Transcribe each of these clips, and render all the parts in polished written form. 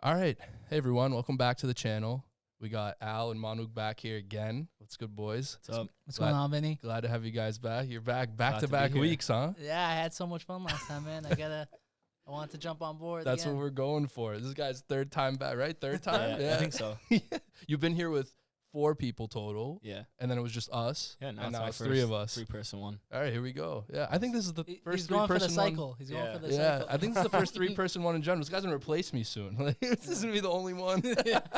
All right. Hey, everyone. Welcome back to the channel. We got Al and Manoug back here again. What's good, boys? What's up? What's going on, Vinny? Glad to have you guys back. You're back Glad to back-to-back be here. weeks, huh? Yeah, I had so much fun last time, man. I wanted to jump on board. That's again. what we're going for. This guy's third time back, right? Third time? Yeah, I think so. You've been here with 4 people total. Yeah. And then it was just us. Yeah, and now now it's it's 3 of us. 3-person one. All right, here we go. Yeah, I think this is the first He's going for the three-person cycle. one. He's going for the Yeah, cycle. I think this is the first 3-person one in general. This guy's going to replace me soon. Like, this is going to be the only one.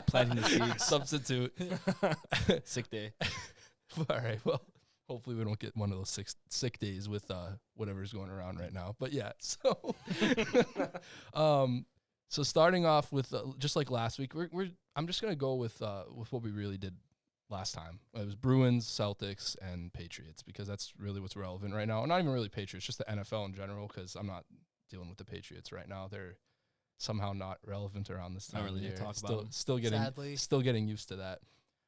Planting the seeds. Substitute. Sick day. All right, well, hopefully we don't get one of those sick days with whatever's going around right now. But yeah, so so starting off with just like last week, I'm just gonna go with what we really did last time. It was Bruins, Celtics, and Patriots because that's really what's relevant right now. Not even really Patriots, just the NFL in general. Because I'm not dealing with the Patriots right now. They're somehow not relevant around this time Not really of the to year. talk about 'em. Still getting used to that,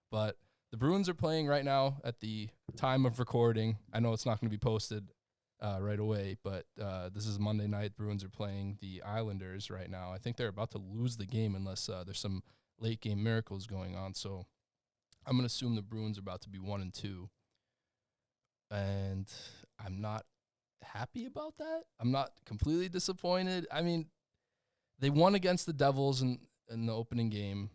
but. The Bruins are playing right now at the time of recording. I know it's not going to be posted right away, but this is Monday night. Bruins are playing the Islanders right now. I think they're about to lose the game unless there's some late game miracles going on. So I'm going to assume the Bruins are about to be 1-2. And I'm not happy about that. I'm not completely disappointed. I mean, they won against the Devils in the opening game.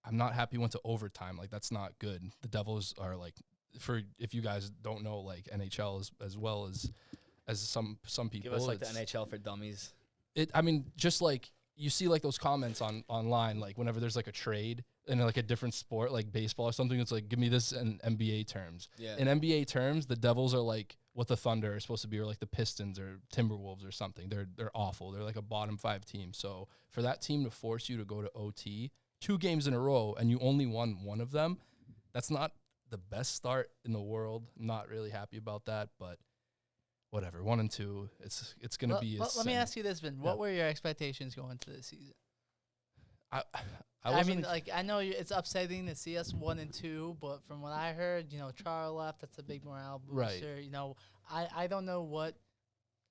I'm not happy went to overtime. Like, that's not good. The Devils are, like, if you guys don't know, like, NHL as well as some people. Give us like the NHL for dummies. I mean, just like you see like those comments online, like whenever there's like a trade in like a different sport, like baseball or something, it's like, give me this in NBA terms. Yeah. In NBA terms, the Devils are like what the Thunder are supposed to be, or like the Pistons or Timberwolves or something. They're awful. They're like a bottom 5 team. So for that team to force you to go to OT 2 games in a row and you only won one of them, that's not the best start in the world. I'm not really happy about that, but whatever. 1-2, it's gonna be. Let me ask you this, Vin. What were your expectations going into this season? I mean, like, I know it's upsetting to see us 1-2, but from what I heard, Chara left. That's a big morale booster. Right. I don't know what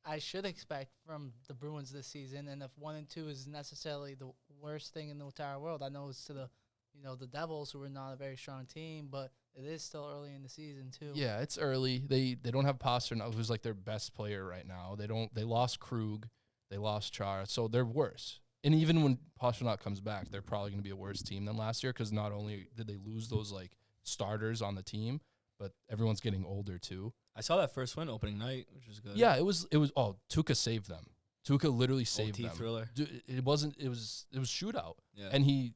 I should expect from the Bruins this season, and if 1-2 is necessarily the worst thing in the entire world, I know it's to the Devils, who are not a very strong team, but it is still early in the season too. Yeah, it's early. They don't have Pasternak, who's like their best player right now. They lost Krug, they lost Chara, so they're worse. And even when Pasternak comes back, they're probably going to be a worse team than last year because not only did they lose those like starters on the team, but everyone's getting older too. I saw that first win opening night, which was good. Yeah, it was. Oh, Tuukka saved them. Tuukka literally saved OT them. thriller. It wasn't. It was shootout. Yeah. And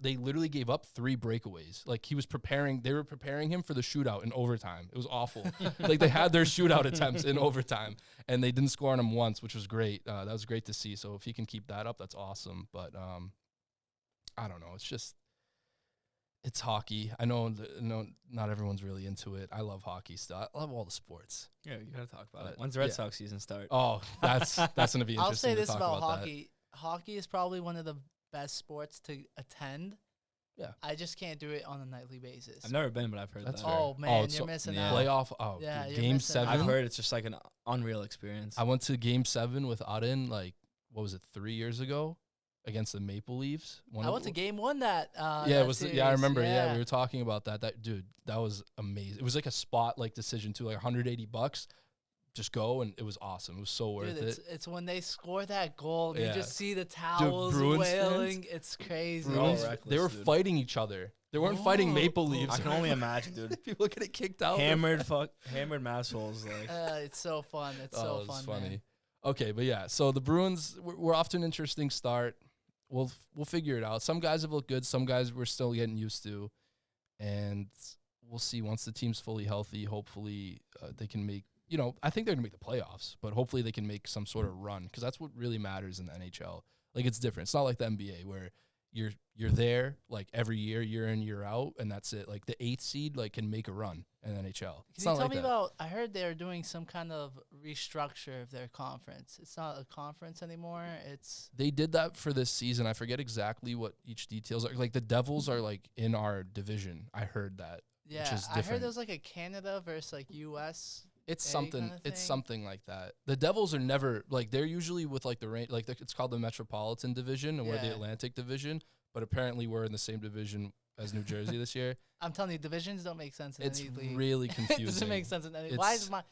they literally gave up 3 breakaways. Like he was preparing. They were preparing him for the shootout in overtime. It was awful. Like they had their shootout attempts in overtime, and they didn't score on him once, which was great. That was great to see. So if he can keep that up, that's awesome. But I don't know. It's just. It's hockey. I know not everyone's really into it. I love hockey still. I love all the sports. Yeah, you gotta talk about it. When's the Red Sox season start? Oh, that's gonna be interesting. I'll say this to talk about that. hockey. Hockey is probably one of the best sports to attend. Yeah. I just can't do it on a nightly basis. I've never been, but I've heard That's that. fair. Oh, man, it's you're missing yeah. out. Playoff. Oh, Yeah, dude, you're game missing 7. out. I've heard it's just like an unreal experience. I went to game 7 with Auden, like, what was it, 3 years ago against the Maple Leafs? I went to game 1 that yeah, it was. series. Yeah, I remember. Yeah, we were talking about that. That was amazing. It was like a spot like decision too, like $180. Just go, and it was awesome. It was so worth it. It's when they score that goal, Yeah. you just see the towels Bruins wailing. fans? It's crazy. Bruins, all reckless, they were dude. fighting each other. They weren't fighting Maple Leafs. I can only imagine, dude. People getting kicked out. Hammered massholes. Like, It's so fun. It's so it's fun, funny. man. Okay, but yeah, so the Bruins, we're off to an interesting start. We'll figure it out. Some guys have looked good. Some guys we're still getting used to, and we'll see once the team's fully healthy. Hopefully, they can make. I think they're gonna make the playoffs, but hopefully they can make some sort of run because that's what really matters in the NHL. Like it's different. It's not like the NBA where you're there like every year in, year out, and that's it. Like the 8th seed like can make a run in the NHL. Can you tell me about? I heard they're doing some kind of restructure of their conference. It's not a conference anymore. They did that for this season. I forget exactly what each details are. Like the Devils are like in our division. I heard that. Yeah, which is I heard different. there was like a Canada versus like U.S. It's A something. kinda It's thing? something like that. The Devils are never like they're usually with like the range. Like it's called the Metropolitan Division, and we're the Yeah. Atlantic Division. But apparently, we're in the same division as New Jersey this year. I'm telling you, divisions don't make sense in It's any league. really It confusing. doesn't make sense in any. Why is It's-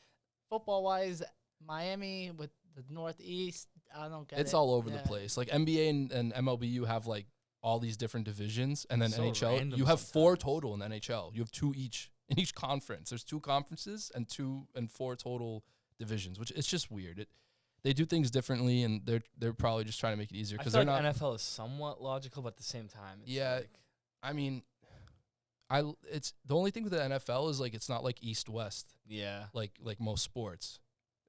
football wise Miami with the Northeast? I don't get it. It's all over the Yeah. place. Like NBA and MLB, you have like all these different divisions, and then So NHL, random you have 4 sometimes. total in the NHL. You have 2 each in each conference. There's 2 conferences and 4 total divisions, which it's just weird. They do things differently, and they're probably just trying to make it easier I because feel they're like not. NFL is somewhat logical, but at the same time, it's Yeah. like, I mean, it's the only thing with the NFL is like it's not like East West yeah. like most sports.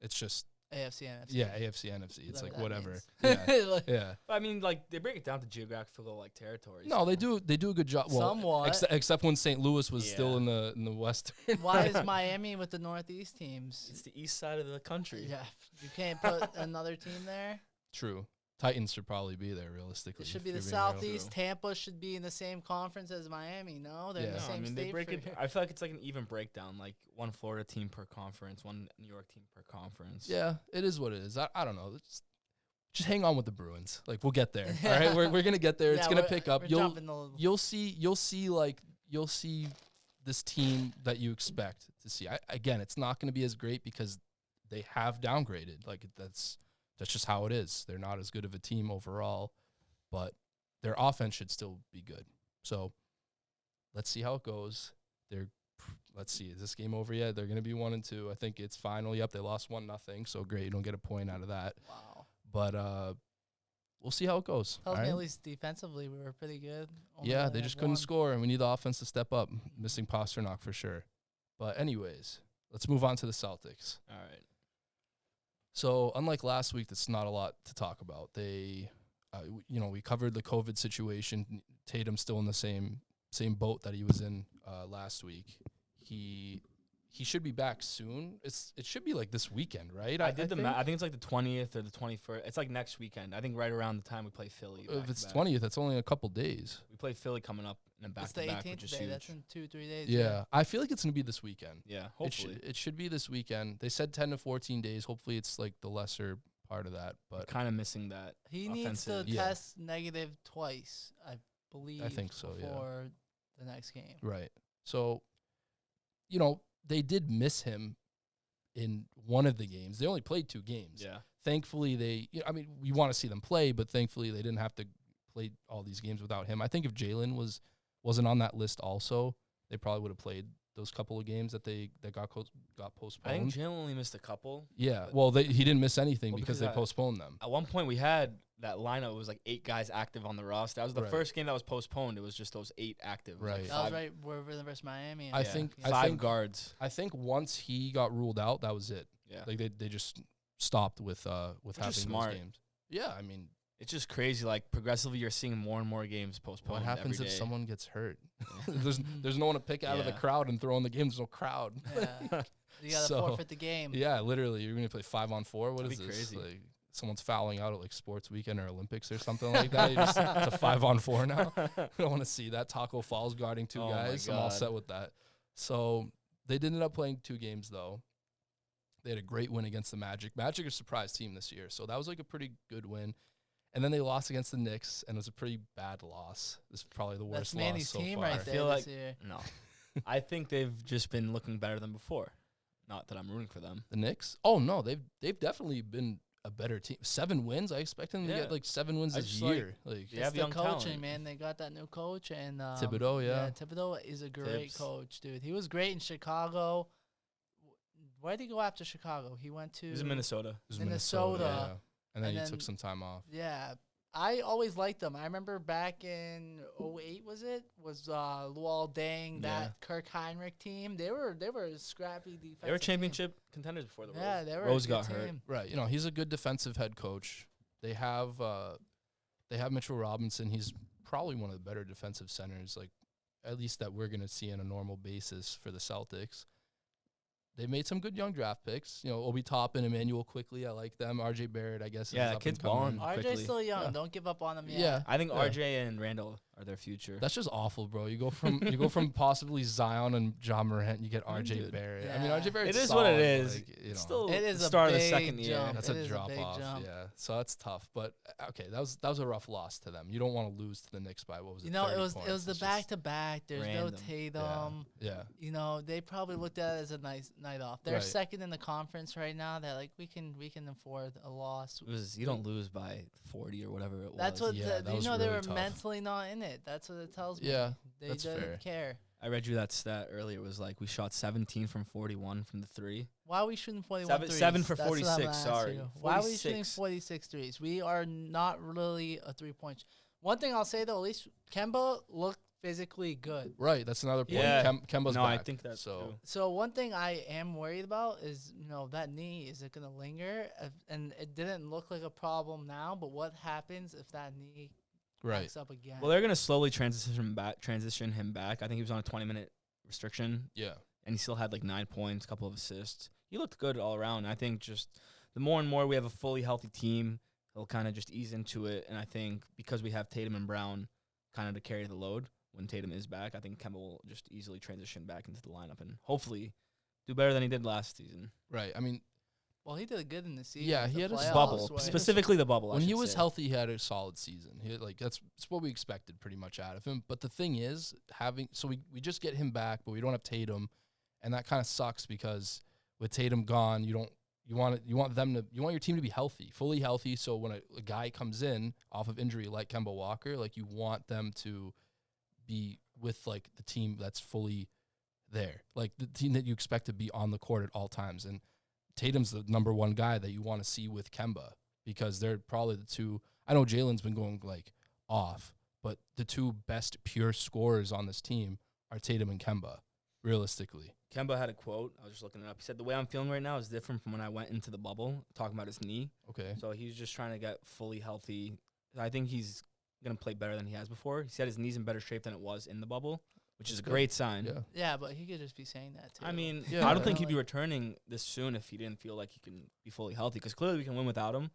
It's just AFC, NFC. yeah, AFC, NFC. It's Whatever like that whatever. means. Yeah, Like, yeah. But I mean, like they break it down to geographical like territories. No, they do a good job. Well, Somewhat. except when St. Louis was still Yeah. in the Western. Why is Miami with the Northeast teams? It's the east side of the country. Yeah, you can't put another team there. True. Titans should probably be there realistically. It should if be the you're being real. Southeast. Tampa should be in the same conference as Miami. No, they're in Yeah. the No, same I mean state. they break for- it. I feel like it's like an even breakdown, like one Florida team per conference, one New York team per conference. Yeah, it is what it is. I don't know. Just hang on with the Bruins. Like we'll get there. All right, we're gonna get there. It's Yeah, gonna we're- pick up. we're You'll jumping the- you'll see this team that you expect to see. Again, it's not going to be as great because they have downgraded. Like that's just how it is. They're not as good of a team overall, but their offense should still be good. So let's see how it goes. Let's see. Is this game over yet? They're going to be 1-2. I think it's final. Yep, they lost 1-0. So great. You don't get a point out of that. Wow. But we'll see how it goes. Tells all me right? at least defensively we were pretty good. Only Yeah, only they had just couldn't one. score, and we need the offense to step up. Missing Pasternak for sure. But anyways, let's move on to the Celtics. All right. So unlike last week, that's not a lot to talk about. They, we covered the COVID situation. Tatum's still in the same boat that he was in last week. He should be back soon. It should be like this weekend, right? I did the think? math. I think it's like the 20th or the 21st. It's like next weekend. I think right around the time we play Philly. If it's back-to-back. 20th, that's only a couple days. We play Philly coming up in a It's the back-to-back, which 18th is today. huge. That's in 2-3 days. Yeah, I feel like it's gonna be this weekend. Yeah, hopefully. It should be this weekend. They said 10 to 14 days. Hopefully, it's like the lesser part of that. But Kind of missing that. He needs to Offensive. Yeah. test negative twice, I believe. so, yeah. Before the next game. right. So, they did miss him in one of the games. They only played 2 games. Yeah. Thankfully, we want to see them play, but thankfully they didn't have to play all these games without him. I think if Jalen wasn't on that list also, they probably would have played those couple of games that got postponed. I think Jalen only missed a couple. Yeah, well, he didn't miss anything Well, because because they postponed them. At one point, we had that lineup. It was like 8 guys active on the roster. That was the Right. first game that was postponed. It was just those 8 active. It was like Right. That was five- right. We're versus Miami. I and- think- yeah. I 5 think- guards. I think once he got ruled out, that was it. Yeah. Like they just stopped with having is those smart. games. Yeah, I mean, It's just crazy. Like progressively, you're seeing more and more games postponed. what happens every if day. someone gets hurt? there's no one to pick out of the Yeah. crowd and throw in the game. There's no crowd. Yeah. You got to So, forfeit the game. Yeah, literally, you're gonna play 5-on-4. What is That'd be this? crazy. Like someone's fouling out at like sports weekend or Olympics or something like that. It's a 5-on-4 now. I don't want to see that. Taco Falls guarding 2 Oh my guys. I'm all God. set with that. So they did end up playing 2 games though. They had a great win against the Magic. Magic are a surprise team this year, so that was like a pretty good win. And then they lost against the Knicks, and it was a pretty bad loss. This is probably the worst That's Manny's loss so team far. right I there feel this like- year. No, I think they've just been looking better than before. Not that I'm rooting for them. The Knicks? Oh no, they've definitely been a better team. 7 wins. I expect them to Yeah. get like 7 wins I this just like- year. Like They It's have the young coaching, talent. man. They got that new coach and Thibodeau, yeah. Thibodeau is a great Tibbs. coach, dude. He was great in Chicago. Where did he go after Chicago? He went to He's in Minnesota. it was Minnesota. yeah. And then And he then- took some time off. Yeah. I always liked them. I remember back in 08, was Luol Deng, Yeah. that Kirk Heinrich team. They were a scrappy defense. They were championship contenders before the Yeah, Rose. they were. Rose a good got hurt. team. Right. He's a good defensive head coach. They have Mitchell Robinson. He's probably one of the better defensive centers, like at least that we're gonna see on a normal basis for the Celtics. they've made some good young draft picks. You know, Obi Toppin, Emmanuel Quickly, I like them. RJ Barrett, I guess. Yeah, is that up kid's and coming. balling. RJ's quickly. still young. Yeah. Don't give up on him yet. Yeah. I think Yeah. RJ and Randall are their future. That's just awful, bro. You go from possibly Zion and John Morant, you get RJ Dude. Barrett. Yeah. I mean, RJ Barrett. It is what it is. Like, you know, It's still It is the a start of the big second year. jump. that's It a is a drop big off. jump. Yeah, so that's tough. But okay, that was a rough loss to them. You don't want to lose to the Knicks by what was it? You know, 30 it was points. the It's back just- to back. There's random. no Tatum. Yeah. You know, they probably looked at it as a nice night off. They're Right. second in the conference right now. They're like, we can afford a loss. It was you don't lose by 40 or whatever it That's was. what Yeah, that you was know. They really were tough. mentally not in it. That's what it tells me. Yeah, they that's didn't fair. care. I read you that stat earlier. It was like we shot 17 from 41 from the three. Why are we shooting 41 Seven- threes? seven for That's what I'm 46, gonna ask sorry. you. Why are we shooting 46. 46 threes? We are not really a 3-point. One thing I'll say though, at least Kemba looked physically good. Right. That's another point. Yeah. Kemba's No, back. I think that's so. true. So one thing I am worried about is, that knee, is it going to linger? And it didn't look like a problem now, but what happens if that knee Right. backs up again? Well, they're gonna slowly transition him back. I think he was on a 20-minute restriction, Yeah. and he still had like 9 points, a couple of assists. He looked good all around. I think just the more and more we have a fully healthy team, he'll kind of just ease into it. And I think because we have Tatum and Brown kind of to carry the load when Tatum is back, I think Kemba will just easily transition back into the lineup and hopefully do better than he did last season. Right. I mean, Well, he did good in the season. Yeah, with he the had his playoffs Bubble, where- specifically the bubble. I when he should was say. healthy, he had a solid season. That's what we expected pretty much out of him. But the thing is, we just get him back, but we don't have Tatum, and that kind of sucks because with Tatum gone, you want your team to be healthy, fully healthy. So when a guy comes in off of injury like Kemba Walker, like you want them to be with like the team that's fully there, like the team that you expect to be on the court at all times. And Tatum's the number one guy that you want to see with Kemba because they're probably the two. I know Jalen's been going like off, but the two best pure scorers on this team are Tatum and Kemba, realistically. Kemba had a quote. I was just looking it up. He said, "The way I'm feeling right now is different from when I went into the bubble," talking about his knee. Okay. So he's just trying to get fully healthy. I think he's going to play better than he has before. He said his knee's in better shape than it was in the bubble, which is a That's good. great sign. Yeah. Yeah, but he could just be saying that too. I mean, Yeah. I don't think You he'd be know, returning this soon if he didn't feel like he can be fully healthy, because clearly we can win without him.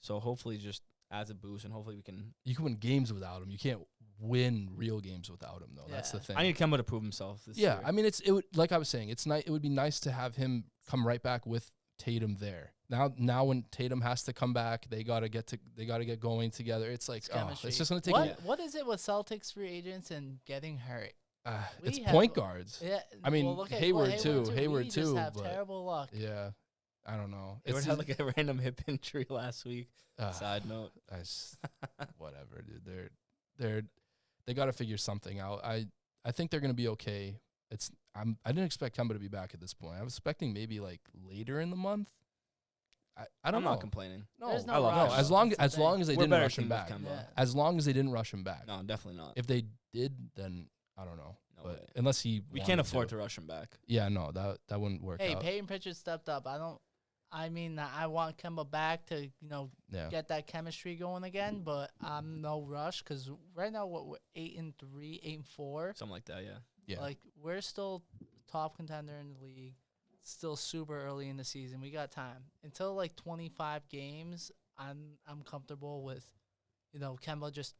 So hopefully just adds a boost, and hopefully we can. You can win games without him. You can't win real games without him, though. That's the Yeah. thing. I need Kemba to prove himself this Yeah, year. I mean, it would, like I was saying, it's nice. It would be nice to have him come right back with Tatum there. Now when Tatum has to come back, they gotta get going together. It's like, chemistry. it's just gonna take. What is it with Celtics free agents and getting hurt? It's We have- point guards. Yeah, I mean, well, look at Hayward Hayward too, too. Hayward we too, Just have but- terrible luck. Yeah, I don't know. Hayward It's had like a random hip injury last week. uh, Side note. whatever, dude. They got to figure something out. I think they're gonna be okay. I didn't expect Kemba to be back at this point. I was expecting maybe like later in the month. I I'm don't know. not complaining. There's no I love rush. Kemba. As long That's the as they We're didn't better rush him team with back. Kemba. Yeah. As long as they didn't rush him back. No, definitely not. If they did, then I don't know. No but way. unless he We wanted can't afford to rush him back. Yeah, no, that wouldn't work Hey, out. Peyton Pritchard stepped up. I mean, I want Kemba back to Yeah. get that chemistry going again, but I'm no rush because right now we're 8-3, 8-4. Something like that, yeah. Yeah. Like we're still top contender in the league. Still super early in the season. We got time until like 25 games. I'm comfortable with, Kemba just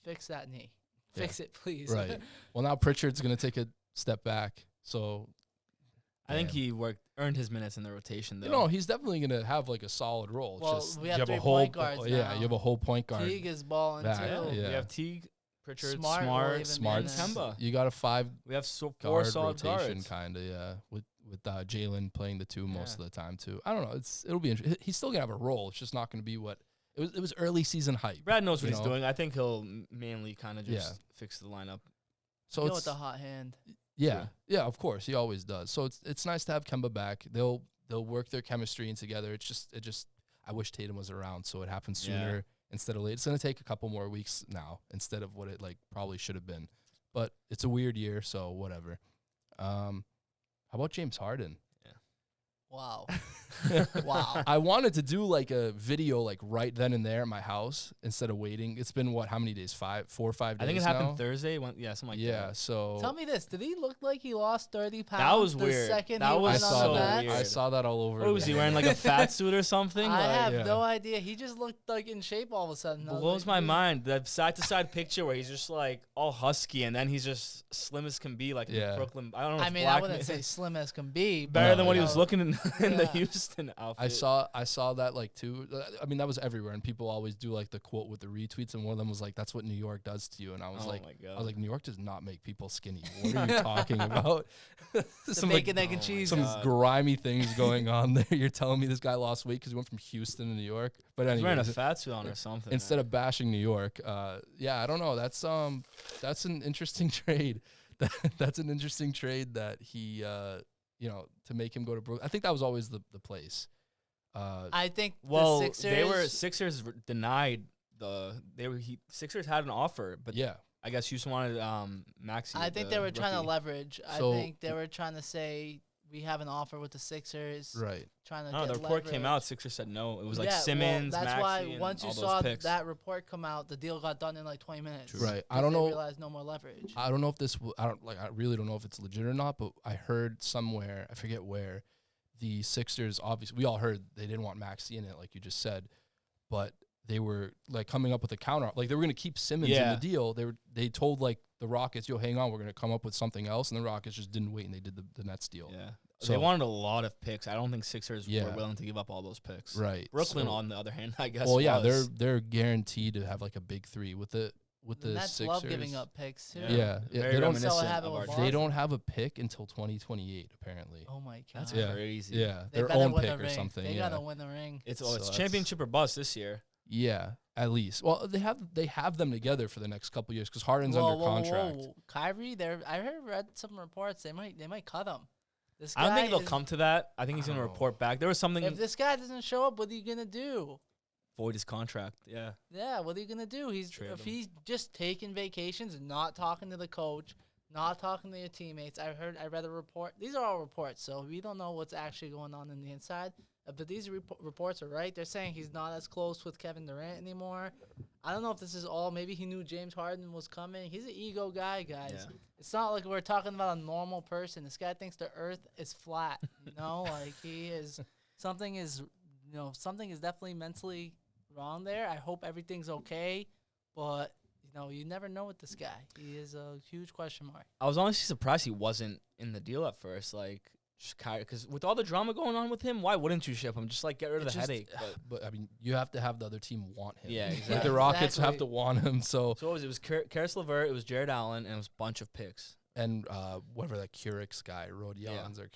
fix that knee. Yeah. Fix it, please. Right. Well, now Pritchard's gonna take a step back. So I think Damn. he earned his minutes in the rotation, though. he's definitely gonna have like a solid role. It's Well, just we you have a 3 whole point guards yeah, now. you have a whole point guard. Teague is balling back. too. Yeah. We have Teague, Pritchard, Smart will Smart, even Smart, be in Kemba. You got a 5 We have four guard solid rotation, guards. kind of, yeah. With Jalen playing the 2 most Yeah. of the time too. I don't know. It'll be interesting. He's still gonna have a role. It's just not gonna be what it was. Early season hype. Brad knows what You he's know? doing. I think he'll mainly kind of just Yeah. fix the lineup. So Go it's with the hot hand. yeah, of course he always does. So it's nice to have Kemba back. They'll work their chemistry in together. It just I wish Tatum was around so it happens sooner Yeah. instead of late. It's gonna take a couple more weeks now instead of what it like probably should have been. But it's a weird year, so whatever. How about James Harden? Wow. Wow. I wanted to do like a video like right then and there at my house instead of waiting. It's been how many days? 4 or 5 days. I think it now? happened Thursday. Something like that. Yeah, so Tell me this: did he look like he lost 30 pounds? That was the weird. Second That he was went on so the mat? weird. I saw that all over. What was he the- wearing? Like a fat suit or something? I Like, have yeah. no idea. He just looked like in shape all of a sudden. I was blows like, my "Dude." mind. The side to side picture where he's just like all husky and then he's just slim as can be, like in Yeah. the Brooklyn. I don't know. I if mean, black I wouldn't ma- say slim as can be. better but, than what he you was know, looking in the Yeah. Houston outfit. I saw that like too. I mean, that was everywhere, and people always do like the quote with the retweets, and one of them was like, "That's what New York does to you," and I was Oh like, my God. I was like, New York does not make people skinny. What are you talking about? The some bacon, like, egg, and oh my cheese. some God. grimy things going on there. You're telling me this guy lost weight because he went from Houston to New York? But He's wearing a anyway, fat suit on or something. instead of bashing New York, yeah, I don't know. That's an interesting trade. That's an interesting trade that he, to make him go to Brooklyn. I think that was always the place. I think well, the Sixers. they were Sixers denied Sixers had an offer, but Yeah, I guess Houston wanted Maxey. I think the they were trying to rookie. leverage. So- I think they were trying to say we have an offer with the Sixers. right. Trying to No, get the report came out. leverage. Sixers said no. It was like Yeah, well, Simmons, that's Maxey, why and once you all saw those picks. that report come out, the deal got done in like 20 minutes. Right. I 'cause don't they know. realized no more leverage. I don't know if I really don't know if it's legit or not, but I heard somewhere, I forget where, the Sixers, obviously, we all heard they didn't want Maxey in it, like you just said, but they were like coming up with a counter, like they were going to keep Simmons in Yeah. the deal. They told like the Rockets, yo, hang on, we're going to come up with something else, and the Rockets just didn't wait, and they did the Nets deal. Yeah. So- They wanted a lot of picks. I don't think Sixers Yeah. were willing to give up all those picks. Right. Brooklyn, So- on the other hand, I guess. well, yeah, was. they're guaranteed to have like a big three with the The Nets Sixers. love giving up picks too. Yeah, Very they don't. So what reminiscent happened of with our Boston? They don't have a pick until 2028, apparently. Oh my god. That's Yeah. crazy. Yeah, They their better own win pick the or ring. something. They yeah. gotta win the ring. It's So it's that's- championship or bust this year. Yeah, at least. Well, they have them together for the next couple years because Harden's under contract. Whoa. Kyrie, read some reports. They might cut him. This I don't think guy it'll is- come to that. I think he's I going to don't know. report back. There was something If this guy doesn't show up, what are you gonna do? void his contract. Yeah. Yeah, what are you gonna do? Trade If him. he's just taking vacations and not talking to the coach, not talking to your teammates. I read a report. These are all reports, so we don't know what's actually going on the inside. But these reports are right. They're saying he's not as close with Kevin Durant anymore. I don't know if this is all. Maybe he knew James Harden was coming. He's an ego guy, guys. Yeah. It's not like we're talking about a normal person. This guy thinks the earth is flat. Like he is. Something is definitely mentally wrong there. I hope everything's okay, but you never know with this guy. He is a huge question mark. I was honestly surprised he wasn't in the deal at first. Like, because with all the drama going on with him, why wouldn't you ship him? Just like get rid of It's the just- headache. But But I mean, you have to have the other team want him. Yeah, Like exactly. the Rockets have Exactly. to want him. So so what was it? It was Karis LeVert, it was Jared Allen, and it was a bunch of picks. and whatever that Curix guy, Rodions Yeah. or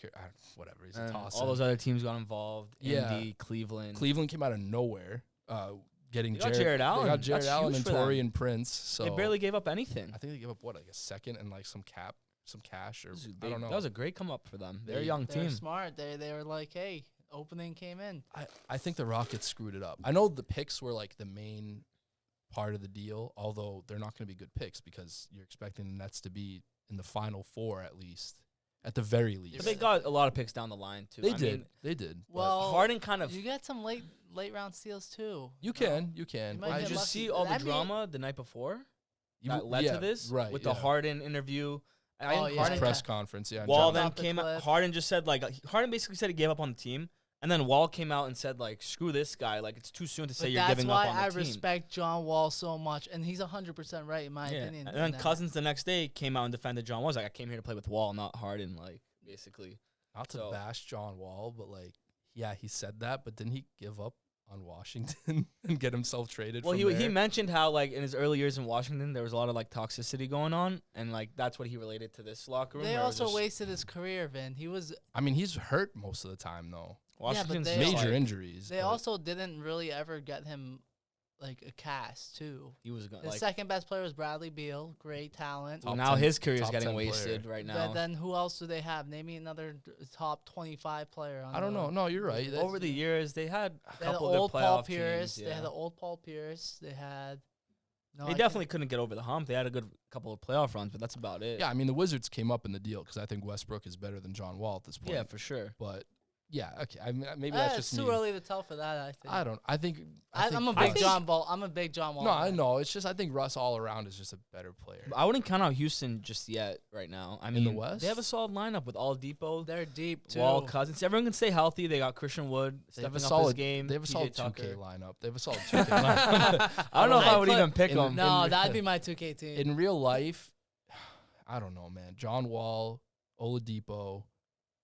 whatever, he's a And toss. all those other teams got involved. Yeah. Indy, Cleveland. Cleveland came out of nowhere, getting They got Jared Allen. They got Jared That's Allen huge and for them. Torian Prince. So They barely gave up anything. I think they gave up like a second and like some cash or I don't know. That was a great come up for them. They're a They- young They're team. smart. They were like, hey, opening came in. I think the Rockets screwed it up. I know the picks were like the main part of the deal, although they're not going to be good picks because you're expecting the Nets to be in the Final Four at least, at the very least. But they got a lot of picks down the line too. They I did. mean, They did. but Well, Harden kind of. You got some late round steals too. you can. You can. You might Did get you lucky. see all the I mean- drama the night before You- that led yeah, to this? right? With yeah. the Harden interview. I Oh, think yeah. His Harden, press conference. Yeah. Wall John- then Dropped the came out. clip. Harden just said Harden basically said he gave up on the team, and then Wall came out and said screw this guy, it's too soon to say But you're that's giving why up on the I team. respect John Wall so much, and he's 100% right in my Yeah. opinion. And in then that. Cousins the next day came out and defended John Wall. He's like, I came here to play with Wall, not Harden. Basically. Not to So- bash John Wall, but yeah, he said that, but didn't he give up on Washington and get himself traded? Well, from he there? mentioned how in his early years in Washington there was a lot of toxicity going on, and that's what he related to this locker room. They where it was also just- wasted his career, Vin. He was. I mean, he's hurt most of the time though. Washington's they- just, Major like, injuries. They but- also didn't really ever get him a cast too. He was going The second best player was Bradley Beal, great talent. Top now 10 his career is top getting 10 player. wasted right now. But then who else do they have? Name me another top 25 player. On I don't know. No, you're right. That's- Over the years, they had a They had the couple of old good Paul playoff Pierce. teams. They had the old Paul Pierce. They had. No, They I definitely couldn't get over the hump. They had a good couple of playoff runs, but that's about it. Yeah, I mean the Wizards came up in the deal because I think Westbrook is better than John Wall at this point. Yeah, for sure. But Yeah, okay. I mean, maybe that's It's just too me. early to tell for that. I think. I don't. I think. I'm a Russ- big John Ball. I'm a big John Wall. No, I fan. know. It's just I think Russ all around is just a better player. I wouldn't count out Houston just yet right now. I mean, the West? they have a solid lineup with Oladipo, They're deep too. Wall, Cousins. Everyone can stay healthy. They got Christian Wood They have stepping a up solid his game. They have a PJ solid Tucker. 2K lineup. They have a solid 2K lineup. I don't know if I would put- even pick in- them. No, in- that'd be my 2K team. In real life, I don't know, man. John Wall, Oladipo,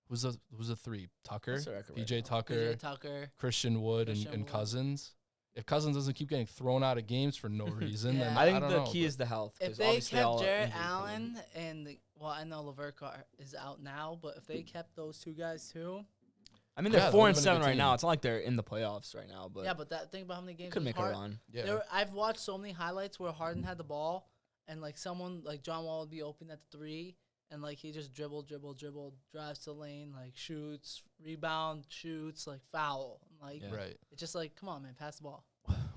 who's a three? Tucker, What's the record right PJ now? Tucker, PJ Tucker. Christian Wood, Christian and Wood. Cousins. If Cousins doesn't keep getting thrown out of games for no reason, then Yeah. I think don't the know, key but- is the health. If 'cause they obviously all kept are Jarrett injured coming. Allen and I know Levert is out now, but if they kept those two guys too, I mean, Yeah, they're that 4 would've and been a 7 good right now. team. It's not like they're in the playoffs right now, but yeah. But think about how many games could was make a Hard- run. yeah. I've watched so many highlights where Harden had the ball and like someone like John Wall would be open at the 3 and like he just dribble, drives to the lane, like shoots, rebound, shoots, like foul. Like Yeah. Right. it's just like, come on, man, pass the ball.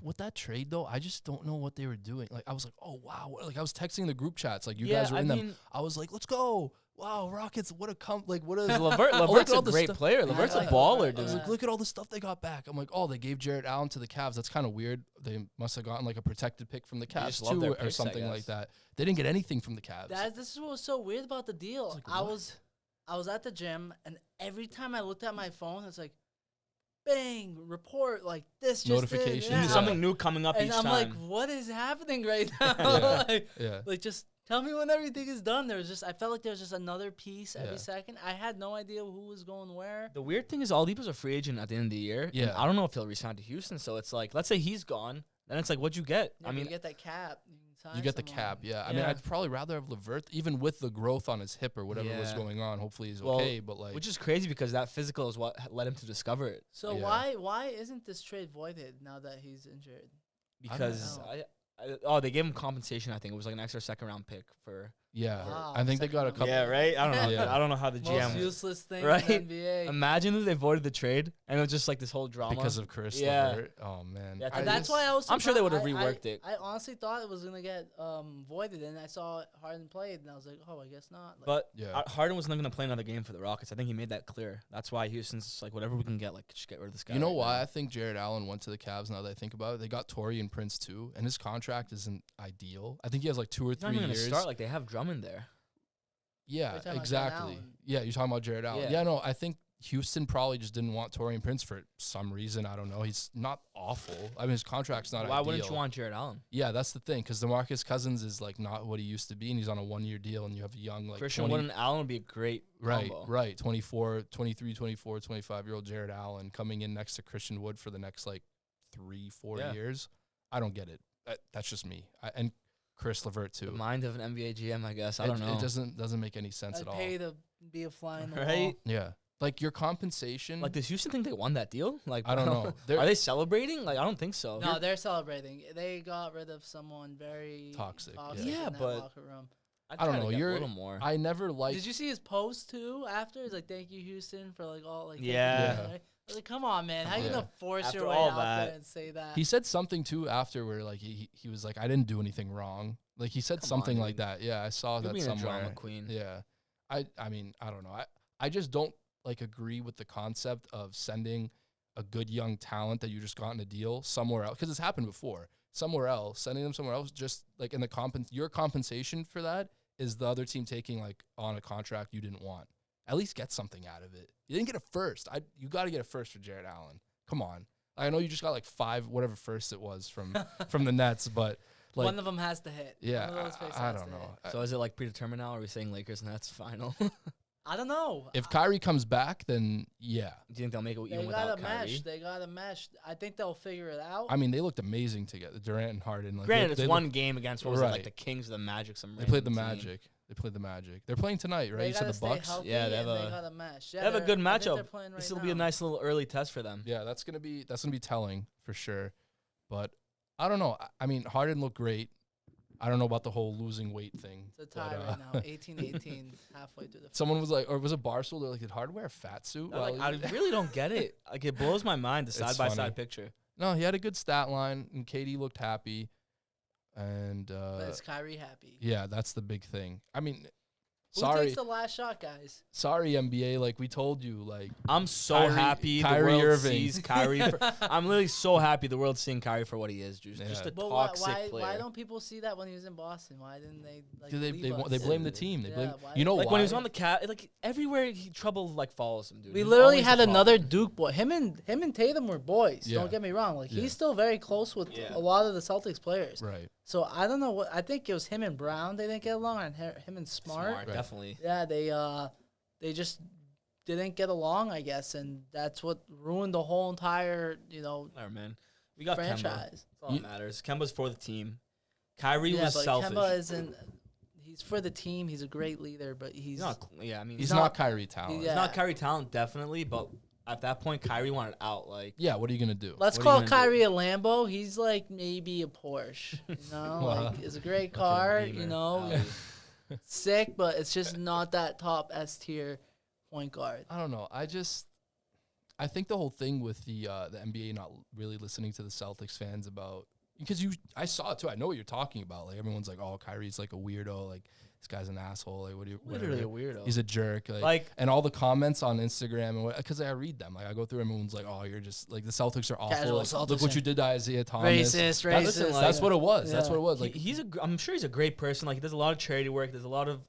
With that trade though, I just don't know what they were doing. Like I was like, oh wow, like I was texting the group chats, like you Yeah, guys were I in them. mean- I was like, let's go. Wow, Rockets, what a what a Levert's look at a all the great stuff- player. Levert's a like baller, Levert. I was dude. like, look at all the stuff they got back. I'm like, oh, they gave Jarrett Allen to the Cavs. That's kind of weird. They must have gotten like a protected pick from the They just Cavs love too, their or picks, I something like guess. that. They didn't get anything from the Cavs. This is what was so weird about the deal. like, I what? was at the gym and every time I looked at my phone, it's like, bang, report, like this just did, Notifications, yeah. yeah. Something new coming up And each I'm time. like, what is happening right now? Yeah. like, yeah. like, just tell me when everything is done. I felt like there was just another piece every Yeah. second. I had no idea who was going where. The weird thing is Oladipo's a free agent at the end of the year. and Yeah. I don't know if he'll resign to Houston. So it's like, let's say he's gone. Then it's like, what'd you get? Yeah, I but mean, you get that cap. You can sign You get the someone. cap, yeah. I mean, Yeah. I'd probably rather have Levert, even with the growth on his hip or whatever was Yeah. going on. Hopefully he's Well, okay, but like, which is crazy because that physical is what led him to discover it. So Yeah. why isn't this trade voided now that he's injured? Because know. they gave him compensation. I think it was like an extra second round pick for. yeah. Wow, I think they second got a round. couple. Yeah, right. I don't know. Yeah. I don't know how the Most GM. useless thing Right? in the NBA. Imagine if they voided the trade and it was just like this whole drama Because of Chris Yeah. Levert. Oh man. Yeah, And that's why I was. I'm sure they surprised. would've reworked it. I honestly thought it was gonna get voided, and I saw Harden played, and I was like, oh, I guess not. Like, But Yeah. Harden was not going to play another game for the Rockets. I think he made that clear. That's why Houston's just like, whatever we can get, like, just get rid of this guy. You know right why now. I think Jared Allen went to the Cavs now that I think about it? They got Torrey and Prince too, and his contract isn't ideal. I think he has like 2 or He's not 3 even going to years. start. Like, they have Drummond there. You're Yeah, talking about Jared exactly. Allen. Yeah, you're talking about Jared Allen. Yeah. Yeah, no, I think Houston probably just didn't want Torrey and Prince for some reason. I don't know. He's not awful. I mean, his contract's not Why ideal. wouldn't you want Jared Allen? Yeah, that's the thing, because DeMarcus Cousins is like not what he used to be, and he's on a 1-year deal, and you have a young like Christian 20 Wood and Allen would be a great Right, combo. right. 24, 23, 24, 25-year-old Jared Allen coming in next to Christian Wood for the next like 3-4 Yeah. years. I don't get it. That's just me. And Chris Levert too. The mind of an NBA GM, I guess. I don't know. It doesn't make any sense I'd at all. pay to be a fly in the wall. Right? Yeah, like your compensation. Like, does Houston think they won that deal? Like, I don't know. They're- Are they celebrating? Like, I don't think so. No, they're celebrating. They got rid of someone very Toxic, yeah. Yeah, in that locker room. I'd I don't try to know, get you're- a little more. I never liked. Did you see his post too? After he's like, "Thank you, Houston, for like all like." thank you, Yeah. Houston," right? I was like, come on, man, how you Yeah. gonna force After your way all out that. there and say that? He said something too after where like he was like, I didn't do anything wrong. Like he said Come something on, like dude. that. Yeah, I saw You're that being a somewhere. drama queen. Yeah, I mean I don't know. I just don't like agree with the concept of sending a good young talent that you just got in a deal somewhere else, because it's happened before. Somewhere else, sending them somewhere else, just like in the your compensation for that is the other team taking like on a contract you didn't want. At least get something out of it. You didn't get a first. You got to get a first for Jared Allen. Come on. I know you just got like 5 whatever first it was from the Nets, but like one of them has to hit. yeah, One of those faces I has don't to know. hit. So is it like predetermined now? Or are we saying Lakers Nets final? I don't know. If Kyrie comes back, then yeah. Do you think they'll make it They even gotta without Kyrie? mesh. They gotta mesh. I think they'll figure it out. I mean, they looked amazing together, Durant and Harden. Like, Granted, they it's one game against what was it, like Right. the Kings or the Magic. They played the Magic. They played the Magic. They're playing tonight, right? They You said gotta the stay Bucks. healthy Yeah, they have and a- they gotta mesh. Yeah, They have a good I think they're matchup. playing right This will be a now. nice little early test for them. Yeah, that's gonna be telling for sure. But I don't know. I mean, Harden looked great. I don't know about the whole losing weight thing. It's a tie but, right now. 18-18, halfway through the. Someone was like, or was it Barstool? They're like, did Harden wear a fat suit? Like, while I he-" really don't get it. Like, it blows my mind, the It's side by funny. side picture. No, he had a good stat line, and KD looked happy. And But is Kyrie happy? yeah, that's the big thing. I mean, Who Sorry, takes the last shot, guys? sorry NBA. Like we told you, like I'm so Kyrie- happy Kyrie the world Irving. sees Kyrie. I'm literally so happy the world's seeing Kyrie for what he is, just Yeah. a But toxic player. why don't people see that when he was in Boston? Why didn't they like they leave us? blame the team. They Yeah, blame. why- You know like why? when he was on the cat, like everywhere he trouble like follows him, dude. We He's literally always had the another problem. Duke boy. Him and Tatum were boys. Yeah. Don't get me wrong. Like Yeah. he's still very close with Yeah. a lot of the Celtics players. Right. So I don't know what I think it was him and Brown. They didn't get along, and him and Smart. Right. Definitely. Yeah, they just didn't get along, I guess, and that's what ruined the whole entire Whatever, man. We got Kemba. franchise. That's all that matters. Kemba's for the team. Kyrie Yeah, was but selfish. Kemba isn't. He's for the team. He's a great leader, but he's He's not. Yeah, I mean, He's not- not Kyrie talent. yeah. he's not Kyrie talent, definitely. But at that point, Kyrie wanted out. Like, Yeah. What are you gonna do? Let's What are call you gonna Kyrie a Lambo. He's like maybe a Porsche. Like it's a great car. Beamer, Audi. Sick, but it's just not that top S tier point guard. I don't know. I think the whole thing with the NBA not really listening to the Celtics fans about because I saw it too. I know what you're talking about. Like everyone's like, oh, Kyrie's like a weirdo. Like this guy's an asshole. Like what do you? literally whatever. a weirdo. He's a jerk. Like and all the comments on Instagram and because I read them. Like I go through them, everyone's like, oh, you're just like the Celtics are awful. Casual Like, Celtics look what fan. you did to Isaiah Thomas. Racist. That's what it was. That's Yeah. what it was. Like Like I'm sure he's a great person. Like he does a lot of charity work. He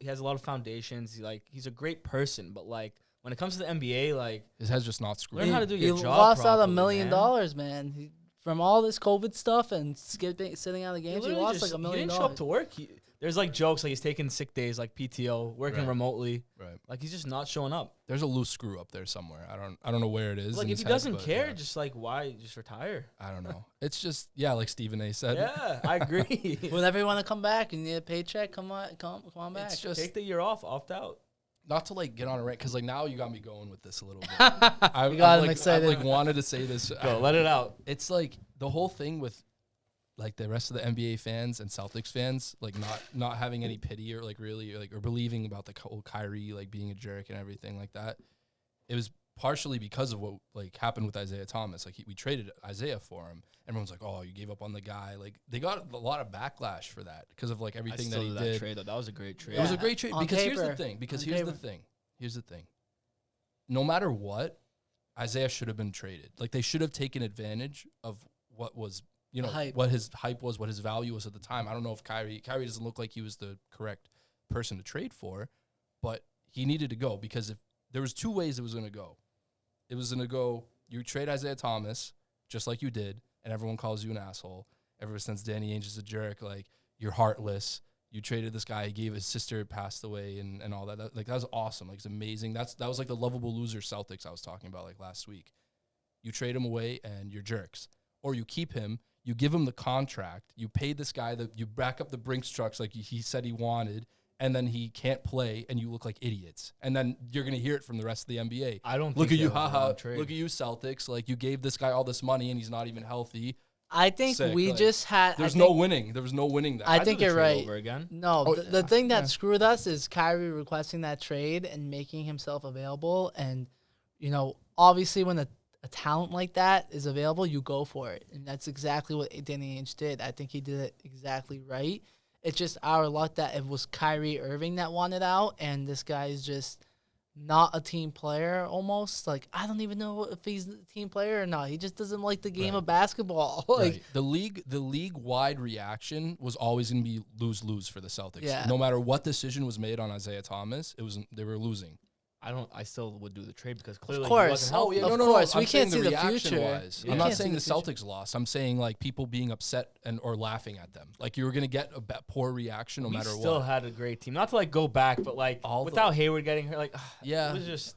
has a lot of foundations. He's a great person. But like when it comes to the NBA, like his head's just not screwed. learn how to do your He job. lost out $1 properly, million, man. man. From all this COVID stuff and sitting out of the games, he literally lost just- like $1 He million. didn't show up to work. There's like jokes like he's taking sick days, like PTO, working Right. remotely. Right. Like he's just not showing up. There's a loose screw up there somewhere. I don't know where it is. Like in if his he head, doesn't but, care, yeah. just like why just retire? I don't know. It's just like Stephen A. said. Yeah, I agree. Whenever you want to come back and you need a paycheck, come on back. It's just Take the year off, opt out. not to like get on a rant because like now you got me going with this a little bit. You got him like, excited. I like wanted to say this. Go, let it out. It's like the whole thing with like the rest of the NBA fans and Celtics fans like not having any pity or like really or believing about the whole Kyrie like being a jerk and everything like that. It was partially because of what like happened with Isaiah Thomas. Like we traded Isaiah for him. Everyone's like, "Oh, you gave up on the guy." Like they got a lot of backlash for that because of like everything that he did. Trade, though. That was a great trade. It was a Yeah, great trade on because here's the paper. thing. Because On here's the paper. thing. Here's the thing. No matter what, Isaiah should have been traded. Like they should have taken advantage of what was, Hype. what his hype was, what his value was at the time. I don't know if Kyrie doesn't look like he was the correct person to trade for, but he needed to go because if there was two ways it was going to go. It was going to go, you trade Isaiah Thomas just like you did, and everyone calls you an asshole. Ever since Danny Ainge is a jerk, like you're heartless. You traded this guy. He gave his sister passed away and all that. That was awesome. Like it's amazing. That was like the lovable loser Celtics I was talking about like last week. You trade him away and you're jerks, or you keep him. You give him the contract. You pay this guy you back up the Brinks trucks like he said he wanted, and then he can't play, and you look like idiots. And then you're gonna hear it from the rest of the NBA. I don't Look think at you, that was a haha. wrong trade. Look at you, Celtics. Like you gave this guy all this money and he's not even healthy. I think Sick, we like, just had. There's no winning. There was no winning that. I I'd do think the you're trade right. Over again. No, Oh, the thing that yeah. screwed us is Kyrie requesting that trade and making himself available. And, obviously when a talent like that is available, you go for it. And that's exactly what Danny Ainge did. I think he did it exactly right. It's just our luck that it was Kyrie Irving that wanted out, and this guy is just not a team player almost. Like, I don't even know if he's a team player or not. He just doesn't like the game Right. of basketball. Like, Right. The league wide reaction was always going to be lose for the Celtics. Yeah. No matter what decision was made on Isaiah Thomas, they were losing. I still would do the trade because clearly Of he course. wasn't healthy. Of course. We I'm can't saying see the reaction future. wise. We I'm not can't see saying the the future. Celtics lost. I'm saying like people being upset or laughing at them. Like you were going to get a poor reaction no we matter still what. had a great team. Not to like go back, but like without Hayward getting hurt, like Yeah. it was just.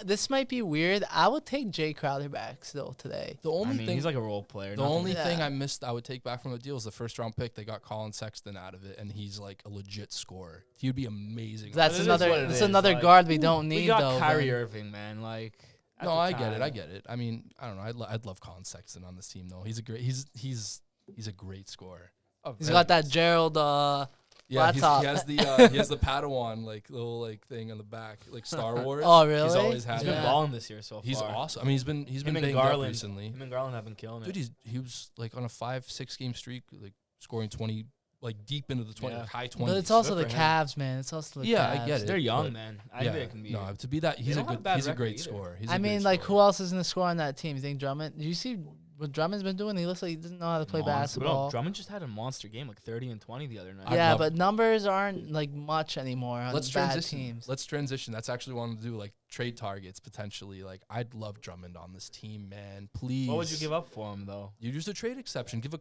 this might be weird. I would take Jay Crowder back still today. The only thing He's like a role player. The only Yeah. thing I would take back from the deal is the first round pick. They got Colin Sexton out of it, and he's like a legit scorer. He would be amazing. That's It is another. what it That's is, another like, guard we don't need we got though. Kyrie Ben. Irving, man. Like at No, the I get it. time. I get it. I mean, I don't know. I'd love Colin Sexton on this team though. He's a great. He's a great scorer. He's got that Gerald. Yeah, laptop. he has the Padawan like little like thing on the back, like Star Wars. Oh, really? He's always had He's that. been Yeah. balling this year so far. He's awesome. I mean, he's been Him and banged up Garland recently. Him and Garland have been killing it. Dude, he was like on a 5-6 game streak, like scoring 20 like deep into the 20, Yeah. like high 20s. But it's also Good the for him. Cavs, man. It's also the Cavs. Yeah, I get it. They're young, but- man. I think it can be. No, to be that, he's a don't have a good, bad he's a record great either. scorer. He's I a great mean, like, scorer. who else is going to score on that team? You think Drummond? Do you see what Drummond's been doing? He looks like he doesn't know how to play Bro, basketball. Drummond just had a monster game, like 30 and 20 the other night. I Yeah, love- but numbers aren't like much anymore on Let's bad transition. teams. Let's transition. That's actually wanted to do like trade targets potentially. Like I'd love Drummond on this team, man. Please. What would you give up for him, though? You use a trade exception. Give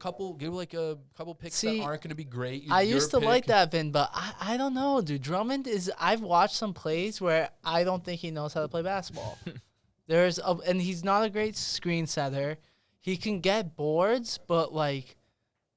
like a couple picks See, that aren't going to be great. I Your used to pick. like that, Vin, but I don't know, dude. Drummond is. I've watched some plays where I don't think he knows how to play basketball. And he's not a great screen setter. He can get boards, but like,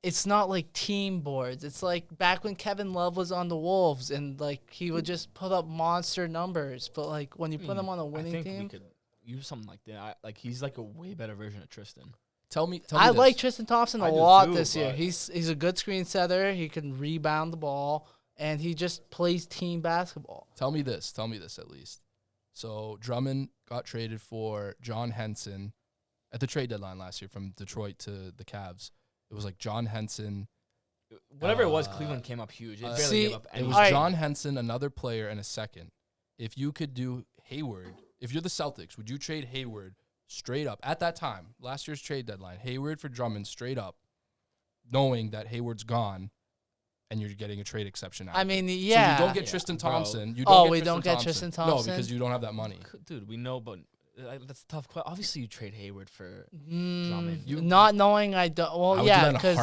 it's not like team boards. It's like back when Kevin Love was on the Wolves, and like he would just put up monster numbers. But like when you put him on a I winning think we team, could use something like that. Like he's like a way better version of Tristan. Tell me I this. like Tristan Thompson I a do lot too, this year. but- He's a good screen setter. He can rebound the ball, and he just plays team basketball. Tell me this at least. So Drummond got traded for John Henson at the trade deadline last year from Detroit to the Cavs. It was like John Henson. Whatever it was, Uh, Cleveland came up huge. It barely see, gave up It any. was Alright. John Henson, another player, and a second. If you could do Hayward, if you're the Celtics, would you trade Hayward straight up at that time, last year's trade deadline, Hayward for Drummond straight up, knowing that Hayward's gone, and you're getting a trade exception out? I of it? mean, So yeah. you don't get Yeah, Tristan bro. Thompson. You Oh, don't we get don't Tristan get Tristan No, Thompson? because you don't have that money. Dude, we know, but that's a tough question. Obviously, you trade Hayward for. Mm, Drummond. not knowing I don't. I Well, would do yeah, that in a because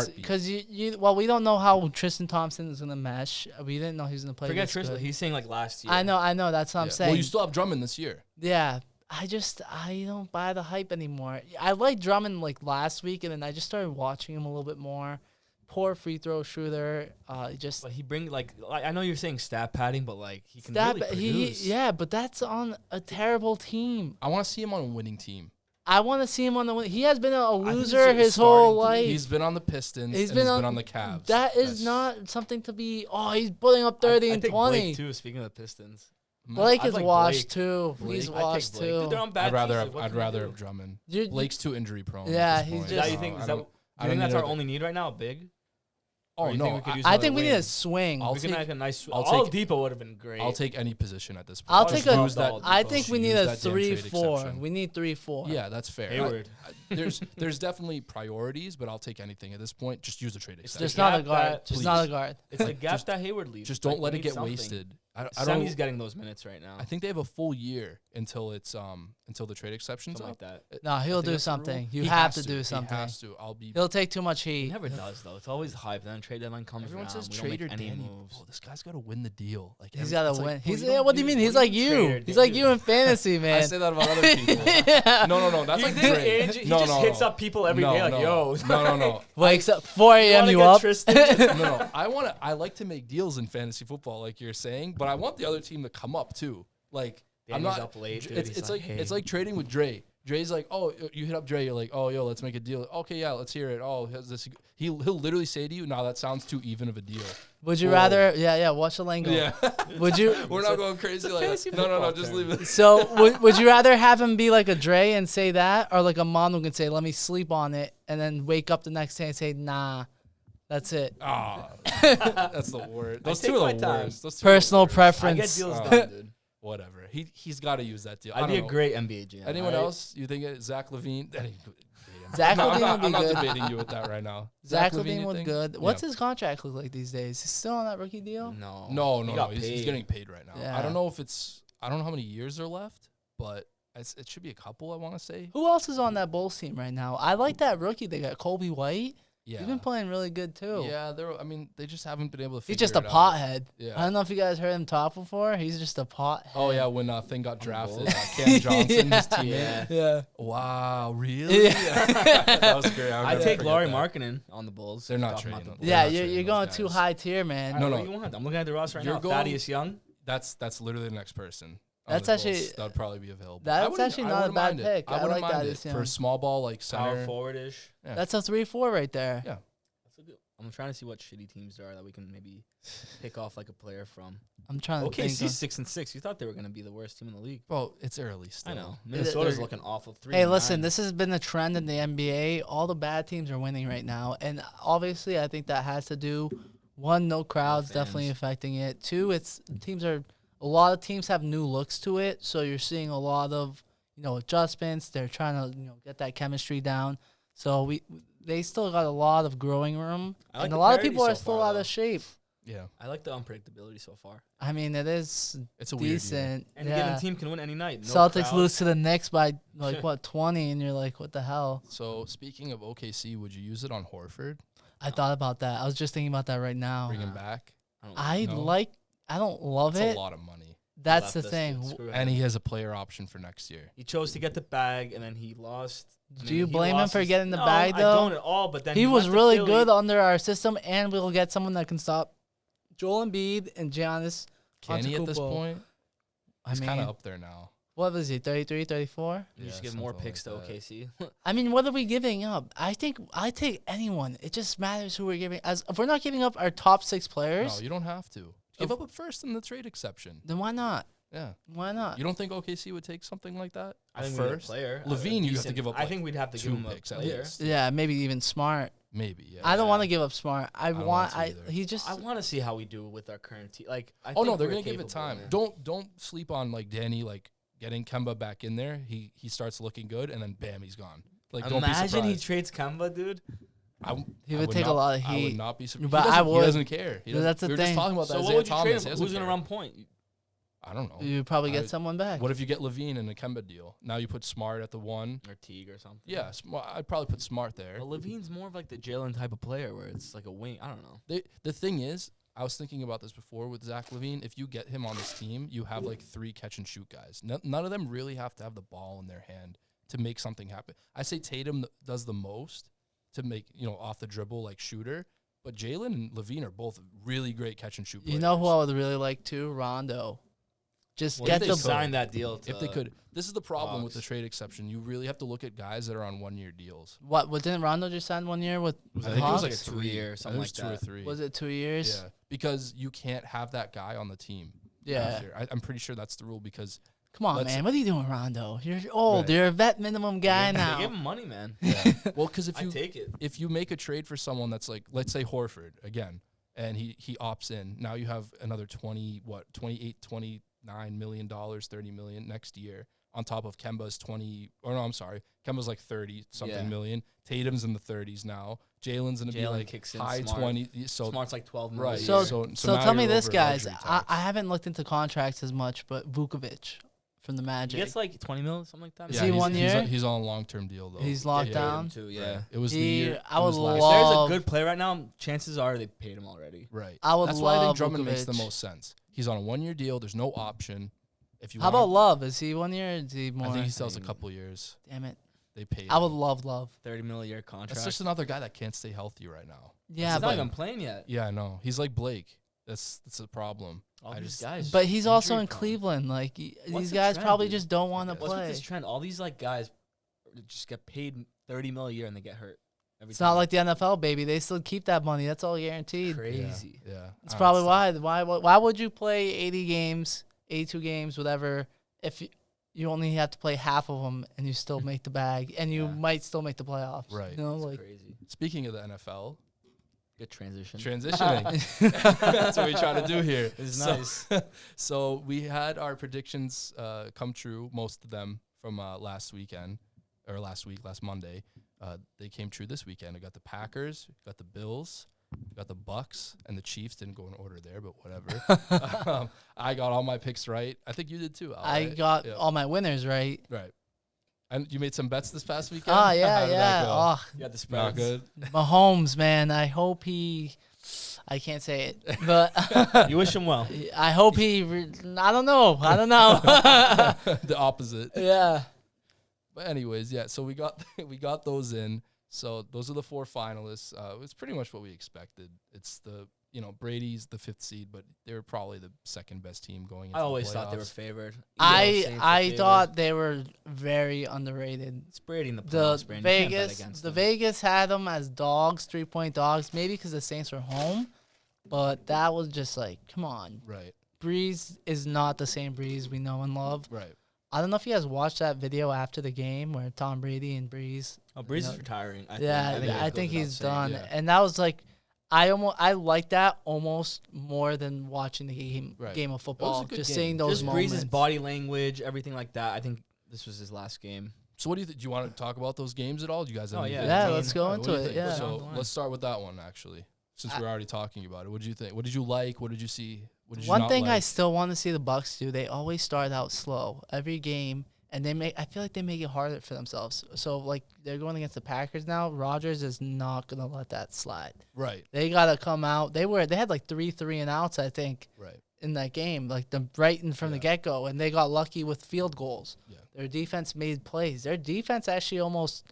heartbeat. well, we don't know how Tristan Thompson is gonna mesh. We didn't know he was gonna play. Forget this Tristan. good. He's saying like last year. I know. That's what I'm Yeah. saying. Well, you still have Drummond this year. Yeah, I don't buy the hype anymore. I liked Drummond like last week, and then I just started watching him a little bit more. Poor free throw shooter. Just But he bring like I know you're saying stat padding, but like he can that. really produce. Yeah, but that's on a terrible team. I want to see him on a winning team. I want to see him on the win. He has been a think he's loser a his whole starting life. He's been on the Pistons. He's and been he's been on- on the Cavs. That is That's- not something to be. Oh, he's putting up 30 I and think 20. Blake too. Speaking of the Pistons, Blake I'd is like washed Blake. too. Blake. He's I'd take washed Blake. Dude, too. they're on bad I'd rather teams, have, what I'd can you rather do? have Drummond. You- Blake's too injury prone. Yeah, at this he's point. Is that just- you think? I Is that? don't- Do I you don't think that's need our other- only need right now? Big. Oh Or you no, think we could use I another think we need a wing? swing. I'll We can take- make a nice. I'll All take- Depot would have been great. I'll take any position at this point. I'll Just take a- use that- I Depot. think we just need use a that damn trade 3-4. exception. We need 3-4. Yeah, that's fair. Hayward. There's definitely priorities, but I'll take anything at this point. Just use the trade It's exception. Just not a gap guard. that- Just please. not a guard. It's the gap Just- that Hayward leaves. Just don't Like, let we it need get something. wasted. I Semi's don't. getting those minutes right now. I think they have a full year until it's until the trade exception's Something up. like that. No, I he'll think do that's the rule. something. You He have has to do something. He has to. I'll be. He'll take too much He heat. never does though. It's always hype. Then trade deadline comes Everyone around. says we don't make trader any Danny. moves. Oh, this guy's got to win the deal. Like He's every- got to it's like, win. bro, He's you don't what do you mean? He's like you. trader, He's like dude. you in fantasy, I man. say that about other people. Yeah. No. That's You like think Drake. Angie- he no, just no, hits no. up people every no, day like, no. yo. No. Wakes up 4 a.m. You up? No. I like to make deals in fantasy football, like you're saying, but I want the other team to come up too. Like I'm Danny's not up late, dude. It's, He's it's like, like hey. it's like trading with Dre. Dre's like, oh, you hit up Dre. You're like, oh, yo, let's make a deal. Okay, yeah, let's hear it. Oh, has this? He'll literally say to you, "No, that sounds too even of a deal." Would you Whoa. rather? Yeah. Watch the lingo. Yeah, Would you? we're not going crazy like fantasy that. No, football just term. leave it. So would you rather have him be like a Dre and say that, or like a Manoug and say, "Let me sleep on it," and then wake up the next day and say, "Nah, that's it." Ah, that's the worst. Those take two my are the time. worst. Those two are the Personal worst. I preference. get deals Oh. done, dude. Whatever. He's got to use that deal. I I'd don't be a know. great NBA GM. Anyone alright? else? You think Zach LaVine? Zach No, LaVine would be I'm not good. debating you with that right now. Zach LaVine, Levine you would think? good. What's Yeah. his contract look like these days? He's still on that rookie deal. No. No. He got He's paid. getting paid right now. I Yeah. don't know if it's. I don't know how many years are left, but it should be a couple. I want to say. Who else is on that Bulls team right now? I like that rookie. They got Kobe White. Yeah. He's been playing really good too. Yeah, I mean, they just haven't been able to. He's figure just a it out. pothead. Yeah. I don't know if you guys heard him talk before. He's just a pothead. Oh yeah, when Thing got the drafted, Bulls? Cam Johnson, his teammate. Yeah. Yeah. Wow, really? Yeah. That was great. I'll I'd never take forget Laurie that. Markkinen on the Bulls. They're not Off my trading top. him. Yeah, not you're trading going those too guys. high tier, man. Alright, No, what no. do you want? I'm looking at the roster right You're now. going- Thaddeus Young. That's literally the next person. on That's the Bulls actually- that'd probably be available. That's I wouldn't- actually I not a wouldn't bad mind it. pick. I wouldn't like mind Thaddeus it Young. for a small ball like Power center. forward-ish. Yeah. That's a 3-4 right there. Yeah. That's a good. I'm trying to see what shitty teams there are that we can maybe pick off like a player from. I'm trying to OKC's think. 6-6. You thought they were going to be the worst team in the league. Well, it's early still. I know. They're- Minnesota's looking awful. 3-9. Hey, listen, this has been the trend in the NBA. All the bad teams are winning right now. And obviously, I think that has to do One, no crowds fans. definitely affecting it. Two, a lot of teams have new looks to it, so you're seeing a lot of adjustments. They're trying to get that chemistry down. So they still got a lot of growing room, I like and the a lot of parity people are so still far, out though. of shape. Yeah, I like the unpredictability so far. I mean, it is it's a weird year. decent. Any yeah. given team can win any night. No Celtics crowd. lose to the Knicks by 20, and you're like, what the hell? So speaking of OKC, would you use it on Horford? I thought about that. I was just thinking about that right now. Bring him back? I No? don't love That's it. a lot of money. That's the Left us, thing. dude. Screw him. And he has a player option for next year. He chose to get the bag, and then he lost. I Do mean, you he blame him lost for his- getting the No, bag, I though? don't at all. But then He went was to really Philly. good under our system, and we'll get someone that can stop Joel Embiid and Giannis. Can he at this Antetokounmpo. point? I He's kind mean, of up there now. what was he, 33, 34? You Yeah, should give more something picks like to that. OKC. I mean, what are we giving up? I think I take anyone. It just matters who we're giving. If we're not giving up our top 6 players, No, you don't have to. Give up a first in the trade exception. then why not? Yeah. Why not? You don't think OKC would take something like that? I A think we need a first? player. Levine, you have to decent- give up, I like, think we'd have to 2 give him a picks at player. least. Yeah, maybe even Smart. Maybe, yeah. I don't Yeah. want to give up Smart. I don't want. want to either. He just. I want to see how we do with our current team. Like, I Oh, no, think they're we're going to give it capable, time. man. Don't sleep on, like, Danny, like, getting Kemba back in there. He starts looking good, and then, bam, he's gone. Like, don't be Imagine he surprised. trades Kemba, dude. He would take a lot of I would heat. not be surprised. But he I doesn't, would. He doesn't care. He But doesn't- that's the we were just thing. talking about So that. what Isaiah would you Thomas. trade He him? doesn't Who's going to care. run point? I don't know. You probably I- get someone back. What if you get Levine and a Kemba deal? Now you put Smart at the 1. Or Teague or something. Yeah, I'd probably put Smart there. Well, Levine's more of like the Jalen type of player where it's like a wing. I don't know. The thing is, I was thinking about this before with Zach Levine. If you get him on this team, you have like 3 catch and shoot guys. None of them really have to have the ball in their hand to make something happen. I say Tatum does the most to make, off the dribble like shooter, but Jalen and Levine are both really great catch and shoot players. You know who I would really like too? Rondo. Just Well, get if they the sign that deal. If they could. This is the problem with the Bucks. trade exception. You really have to look at guys that are on 1-year deals. what? Didn't Rondo just sign 1 year with? I the think it was Hawks? like Like a 3 2-year or I think something it was like 2 or that. 3. Was it 2 years? Yeah, because you can't have that guy on the team. Yeah. after. I'm pretty sure that's the rule because Come on, Let's- man. What are you doing, Rondo? You're old. Right. You're a vet minimum guy They now. give him money, man. well, because I take it. if you make a trade for someone that's like, let's say Horford again, and he opts in, now you have another 28, 29 million dollars, 30 million next year on top of Kemba's 20. Or no, I'm sorry, Kemba's like 30 something Yeah. million. Tatum's in the 30s now. Jalen's gonna be Jalen like kicks in high Smart. 20. So Smart's like 12 right. million. So, So so now tell me you're this, over guys. luxury I tax. haven't looked into contracts as much, but Vukovic from the he Magic. gets like 20 mil, something like that. Is he 1 year? He's on a long-term deal though. He's locked They paid down? him too, yeah. Right. It was the He- year. I it would was last If love- year. there's a Love- good player right now, chances are they paid him already. Right. I would That's why I think love Drummond makes the Vukovic. most sense. He's on a 1-year deal. There's no option. If you How want about him- Love? Is he 1 year? Or is he more? I think he sells a couple years. Damn it. They paid. I would him. love. 30 mil a year contract. That's just another guy that can't stay healthy right now. Yeah, He's not but even playing yet. Yeah, I know. He's like Blake. That's a problem. All I these just- guys. but he's also in injury prone. Cleveland. Like What's these the guys trend, probably dude? just don't want to What's What's with play. this trend? All these like guys just get paid 30 mil a year and they get hurt. Every It's time. not like the NFL, baby. They still keep that money. That's all guaranteed. Crazy. Yeah. It's I probably understand. why would you play 80 games, 82 games, whatever, if you only have to play half of them and you still make the bag and you Yeah. might still make the playoffs. Right. You know, It's like crazy. Speaking of the NFL, Good transition. transitioning. That's what we try to do here. It's So- nice. So we had our predictions come true, most of them from last week, last Monday. They came true this weekend. I got the Packers, got the Bills, got the Bucks, and the Chiefs. Didn't go in order there, but whatever. I got all my picks right. I think you did too, Al, I right? got Yeah. all my winners right. Right. And you made some bets this past weekend? Oh How yeah, did that yeah. go? Oh, You got the Not spreads. good. Mahomes, man. I hope I can't say it, but You wish him well. I hope I don't know. The opposite. Yeah. But anyways, yeah. So we got those in. So those are the 4 finalists. It's pretty much what we expected. It's Brady's the 5th seed, but they were probably the second best team going into I always the thought they were playoffs. favored. I thought they were very underrated. it's Brady in the The playoffs, Brandon. You can't bet Vegas, against the them. Vegas had them as dogs, 3-point dogs, maybe because the Saints were home, but that was just like, come on. Right. Breeze is not the same Breeze we know and love. Right. I don't know if you guys watched that video after the game where Tom Brady and Breeze. Oh, Breeze you is know, retiring. I it think goes he's without done, saying. yeah. and that was like, I like that almost more than watching the game of football. good Just game. seeing those Just moments. Breeze's body language, everything like that. I think this was his last game. So what do you think? Do you want to talk about those games at all? Do you guys have Oh, any yeah. opinions? Yeah, I let's mean, go What into do you it. think? Yeah. So let's start with that one actually, since we're already talking about it. What did you think? What did you like? What did you see? What did you One not thing I like? still want to see the Bucks do, they always start out slow every game, and I feel like they make it harder for themselves. So like they're going against the Packers now. Rodgers is not gonna let that slide. Right. They gotta come out. They had like 3 and outs, I think, Right. in that game, like right in from the get go, and they got lucky with field goals. Yeah. Their defense made plays. Their defense actually almost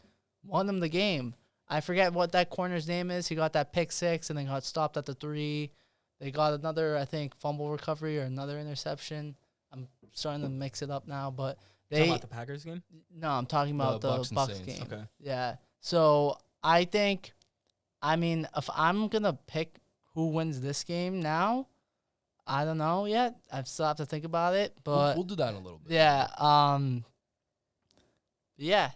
won them the game. I forget what that corner's name is. He got that pick 6 and then got stopped at the 3. They got another, I think, fumble recovery or another interception. I'm starting to mix it up now, but Talking about the Packers game? no, I'm talking about the Bucks and Bucks Saints. game. Okay. Yeah. So I think, if I'm gonna pick who wins this game now, I don't know yet. I still have to think about it, but We'll do that in a little bit. yeah, yeah.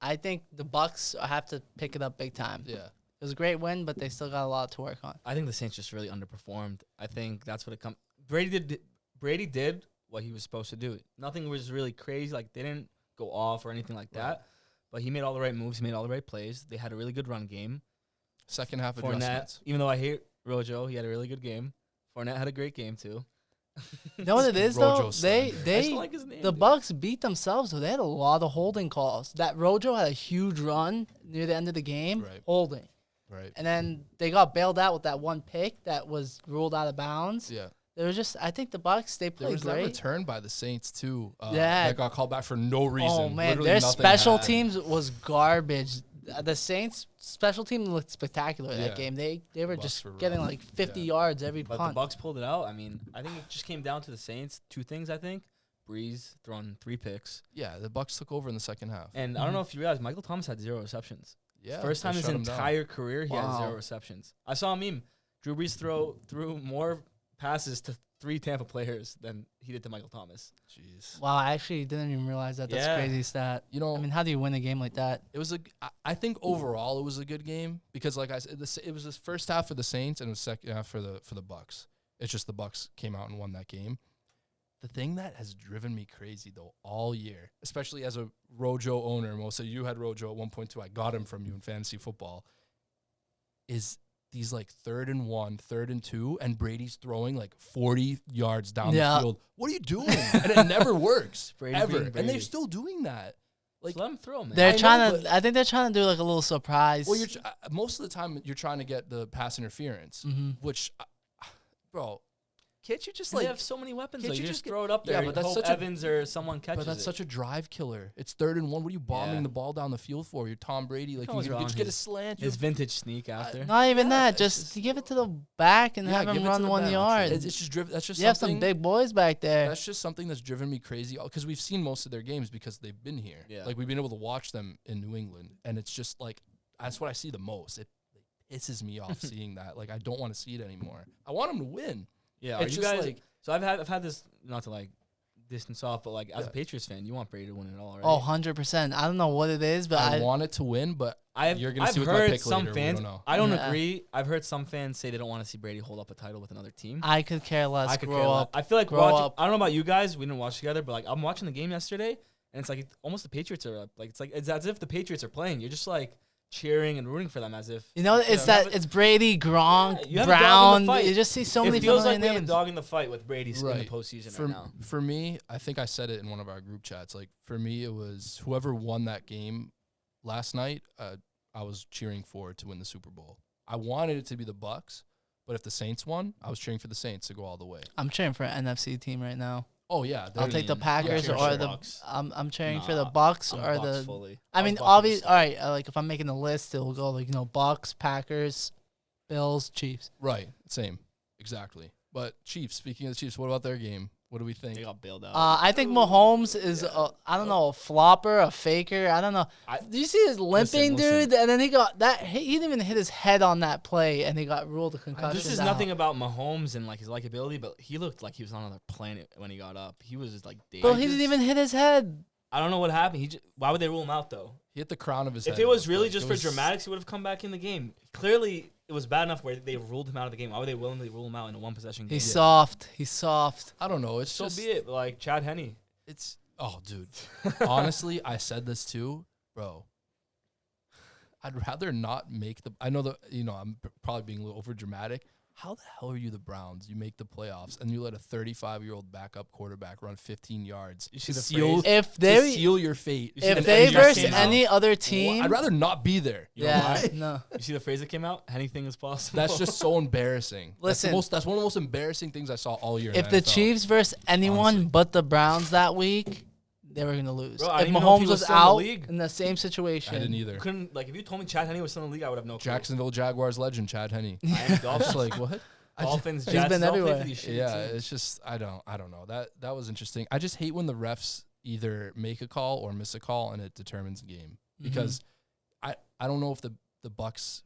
I think the Bucks have to pick it up big time. Yeah. It was a great win, but they still got a lot to work on. I think the Saints just really underperformed. I think that's what it comes. Brady did what he was supposed to do. Nothing was really crazy. Like they didn't go off or anything like that. But he made all the right moves. He made all the right plays. They had a really good run game. Second half Fournette, adjustments. even though I hate Rojo, he had a really good game. Fournette had a great game too. You know what it is though? Rojo slander. I just They don't like his name, the dude. Bucks beat themselves though. They had a lot of holding calls. That Rojo had a huge run near the end of the game, Right. holding. Right. And then they got bailed out with that one pick that was ruled out of bounds. Yeah. There was just, I think the Bucks, they There played was that great. return by the Saints too. Yeah. That got called back for no reason. Oh man, Literally their nothing special happened. teams was garbage. The Saints special team looked spectacular Yeah. that game. They were Bucks just were getting rough. like 50 Yeah. yards every But punt. the Bucks pulled it out. I mean, I think it just came down to the Saints. Two things, I think. Breeze throwing 3 picks. Yeah, the Bucks took over in the second half. And I don't know if you realize, Michael Thomas had 0 receptions. Yeah. First time they in his shut him down. entire career, he had Wow. 0 receptions. I saw a meme. Drew Brees threw more passes to 3 Tampa players than he did to Michael Thomas. Jeez. Wow, I actually didn't even realize that. That's Yeah. a crazy stat. You know, I mean, how do you win a game like that? it was I think overall it was a good game because, like I said, it was the first half for the Saints and it was second half for the Bucks. It's just the Bucks came out and won that game. The thing that has driven me crazy though all year, especially as a Rojo owner, Mosa, you had Rojo at 1.2. I got him from you in fantasy football. Is these like 3rd and 1, 3rd and 2, and Brady's throwing like 40 yards down Yeah. the field. What are you doing? And it never works Brady ever, being and Brady. they're still doing that. Like, Just let him throw, man. They're I know, trying but- to. I think they're trying to do like a little surprise. well, most of the time you're trying to get the pass interference, Mhm. which, bro, can't you just And they like? have so many weapons. can't Like, you you just just get- throw it up Yeah, there. but and that's hope such a- Evans or someone catches But that's it. such a drive killer. It's 3rd and 1. What are you bombing Yeah. the ball down the field for? You're Tom Brady. Like can you always can rely just on get a his- slant. His vintage sneak after. Not even Yeah, that. it's Just just- to give it to the back and have give him it to run the 1 back. yard. It's just driven. That's just You have something. some big boys back there. That's just something that's driven me crazy because we've seen most of their games because they've been here. Yeah. Like we've been able to watch them in New England, and it's just like that's what I see the most. It pisses me off seeing that. Like I don't want to see it anymore. I want them to win. Yeah, are It's you just guys? like So I've had this, not to like distance off, but like as a Yeah. Patriots fan, you want Brady to win it all, right? Oh, 100%. I don't know what it is, but I want it to win, but you're gonna see with my heard pick some later. fans. We don't know. I don't Yeah. agree. I've heard some fans say they don't want to see Brady hold up a title with another team. I could care less. I could care grow less. up. I feel like grow watching. up. I don't know about you guys. We didn't watch together, but like I'm watching the game yesterday, and it's like almost the Patriots are up. Like it's as if the Patriots are playing. You're just like cheering and rooting for them as if You know, it's have that it's Brady, Gronk, Yeah, you have a dog in the Brown. fight. You just see so it many feels familiar like we have a names. dog in the fight with Brady in Right. the postseason For right now. for me, I think I said it in one of our group chats. Like for me, it was whoever won that game last night. I was cheering for to win the Super Bowl. I wanted it to be the Bucks, but if the Saints won, I was cheering for the Saints to go all the way. I'm cheering for an NFC team right now. Oh yeah, I'll they're- take the mean, Packers yeah, or sure, the. Bucks. I'm cheering for Nah, the Bucks I'm or Bucks the. fully. I I'm mean, Bucks obviously, from all the right. Like if I'm making a list, it'll go like Bucks, Packers, Bills, Chiefs. right. Same, exactly. But Chiefs. Speaking of the Chiefs, what about their game? What do we think? They got bailed out. I think Mahomes is I don't know, a flopper, a faker. I don't know. Do you see his limping, listen. dude? And then he got that. He didn't even hit his head on that play, and he got ruled a concussion. This is out. nothing about Mahomes and like his likability, but he looked like he was on another planet when he got up. He was just like, Bro, he didn't even hit his head. I don't know what happened. Why would they rule him out though? He hit the crown of his head. If it was really Like, just for dramatics, he would have come back in the game. Clearly, it was bad enough where they ruled him out of the game. Why would they willingly rule him out in a one-possession game? He's soft. He's soft. I don't know. It's So just be it. Like Chad Henne. It's dude. Honestly, I said this too, bro. I'd rather not make the. I know that I'm probably being a little over dramatic. How the hell are you the Browns? You make the playoffs and you let a 35-year-old backup quarterback run 15 yards. You see the seal, phrase? to seal your fate. If they versus any other team, I'd rather not be there. You know why? No. You see the phrase that came out? Anything is possible. That's just so embarrassing. Listen, that's one of the most embarrassing things I saw all year. If in the NFL. Chiefs versus anyone Honestly. but the Browns that week, they were gonna lose. Bro, I if didn't even know if Mahomes he was was still in the out league. in the same situation, I didn't either. Couldn't if you told me Chad Henne was still in the league, I would have no clue. Jacksonville Jaguars legend Chad Henne. Miami I was Dolphins, like, what? Dolphins, He's Jets. been they all play everywhere. for these shitty Yeah, teams. it's just I don't know. That was interesting. I just hate when the refs either make a call or miss a call and it determines the game. Because I don't know if the Bucks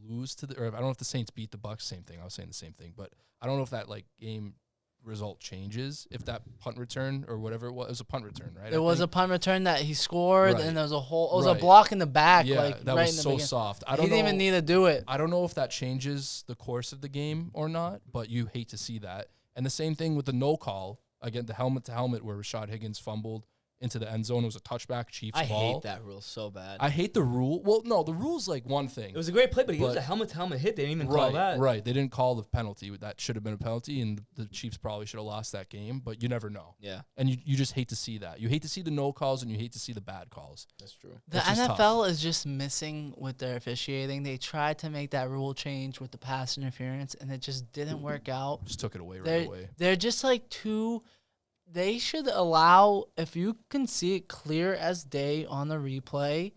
lose to or I don't know if the Saints beat the Bucks, same thing. I was saying the same thing, but I don't know if that like game result changes if that punt return or whatever it was a punt return, right? it was a punt return that he scored, Right. and there was a whole. It was a Right. block in the back, yeah, like that right was in the so beginning. soft. I He don't didn't know. even need to do it. I don't know if that changes the course of the game or not, but you hate to see that. And the same thing with the no call again, the helmet to helmet where Rashad Higgins fumbled into the end zone. It was a touchback, Chiefs I ball. hate that rule so bad. I hate the rule. Well, no, the rule's like one thing. It was a great play, but he was But- a helmet-to-helmet hit. They didn't even right, call that. right. They didn't call the penalty. That should have been a penalty, and the Chiefs probably should have lost that game, but you never know. Yeah, And you just hate to see that. You hate to see the no calls, and you hate to see the bad calls. that's true. The It's just NFL is just missing with their officiating. They tried to make that rule change with the pass interference, and it just didn't work out. Just took it away right They're away. they're just like too. They should allow, if you can see it clear as day on the replay,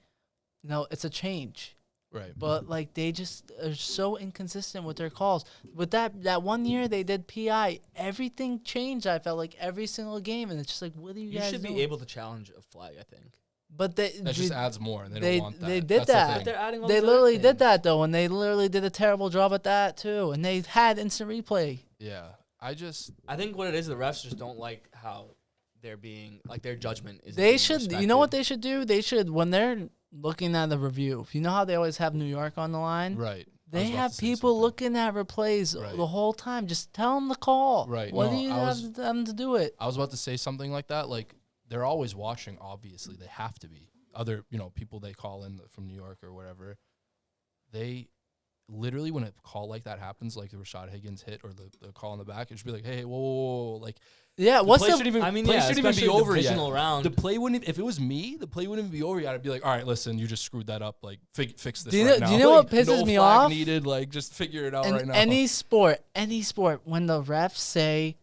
it's a change. Right. But like they just are so inconsistent with their calls. With that 1 year they did PI, everything changed. I felt like every single game, and it's just like, what are you You guys should doing? be able to challenge a flag, I think. But That just adds more, and they they- don't want that. they did That's the that. thing. But they're adding all they these other literally did things. that though, and they literally did a terrible job at that too. And they had instant replay. Yeah. I think what it is, the refs just don't like how they're being, like their judgment is. They should, you know what they should do? They should, when they're looking at the review, you know how they always have New York on the line? Right. I They was about have to say people something. looking at replays Right. the whole time. Just tell them the call. Right. What No, do you I have was- them to do it? I was about to say something like that. Like, they're always watching, obviously. They have to be. Other, people they call in from New York or whatever, they literally, when a call like that happens, like the Rashad Higgins hit or the call in the back, it should be like, hey, whoa. Like, Yeah, the what's play the shouldn't even, I mean, play yeah, shouldn't even be especially over yet. divisional round. The play wouldn't, if it was me, the play wouldn't even be over yet. I'd be like, all right, listen, you just screwed that up. Like, fix this Do you right know- now. do you know what Like, pisses no me flag off? needed. Like, just figure it out in right now. any sport, when the refs say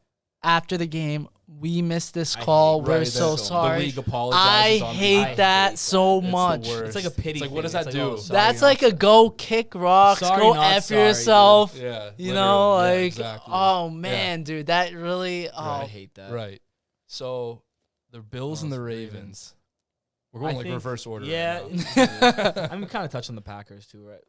after the game, we missed this I call, hate- we're Right, so the sorry. league I apologizes on hate the- that hate so It's the much. worst. It's like a pity It's like, what thing. does that It's like, do? oh, sorry, That's not like a sorry. go kick rocks, Sorry, go not F sorry, dude. yourself. Yeah. You know, literally. Yeah, like, exactly. oh man, dude, that really, I oh, hate that. Right. So the Bills and the Ravens. Ravens. We're going I like think- reverse order. Yeah. Right now. I'm kind of touching the Packers too, right?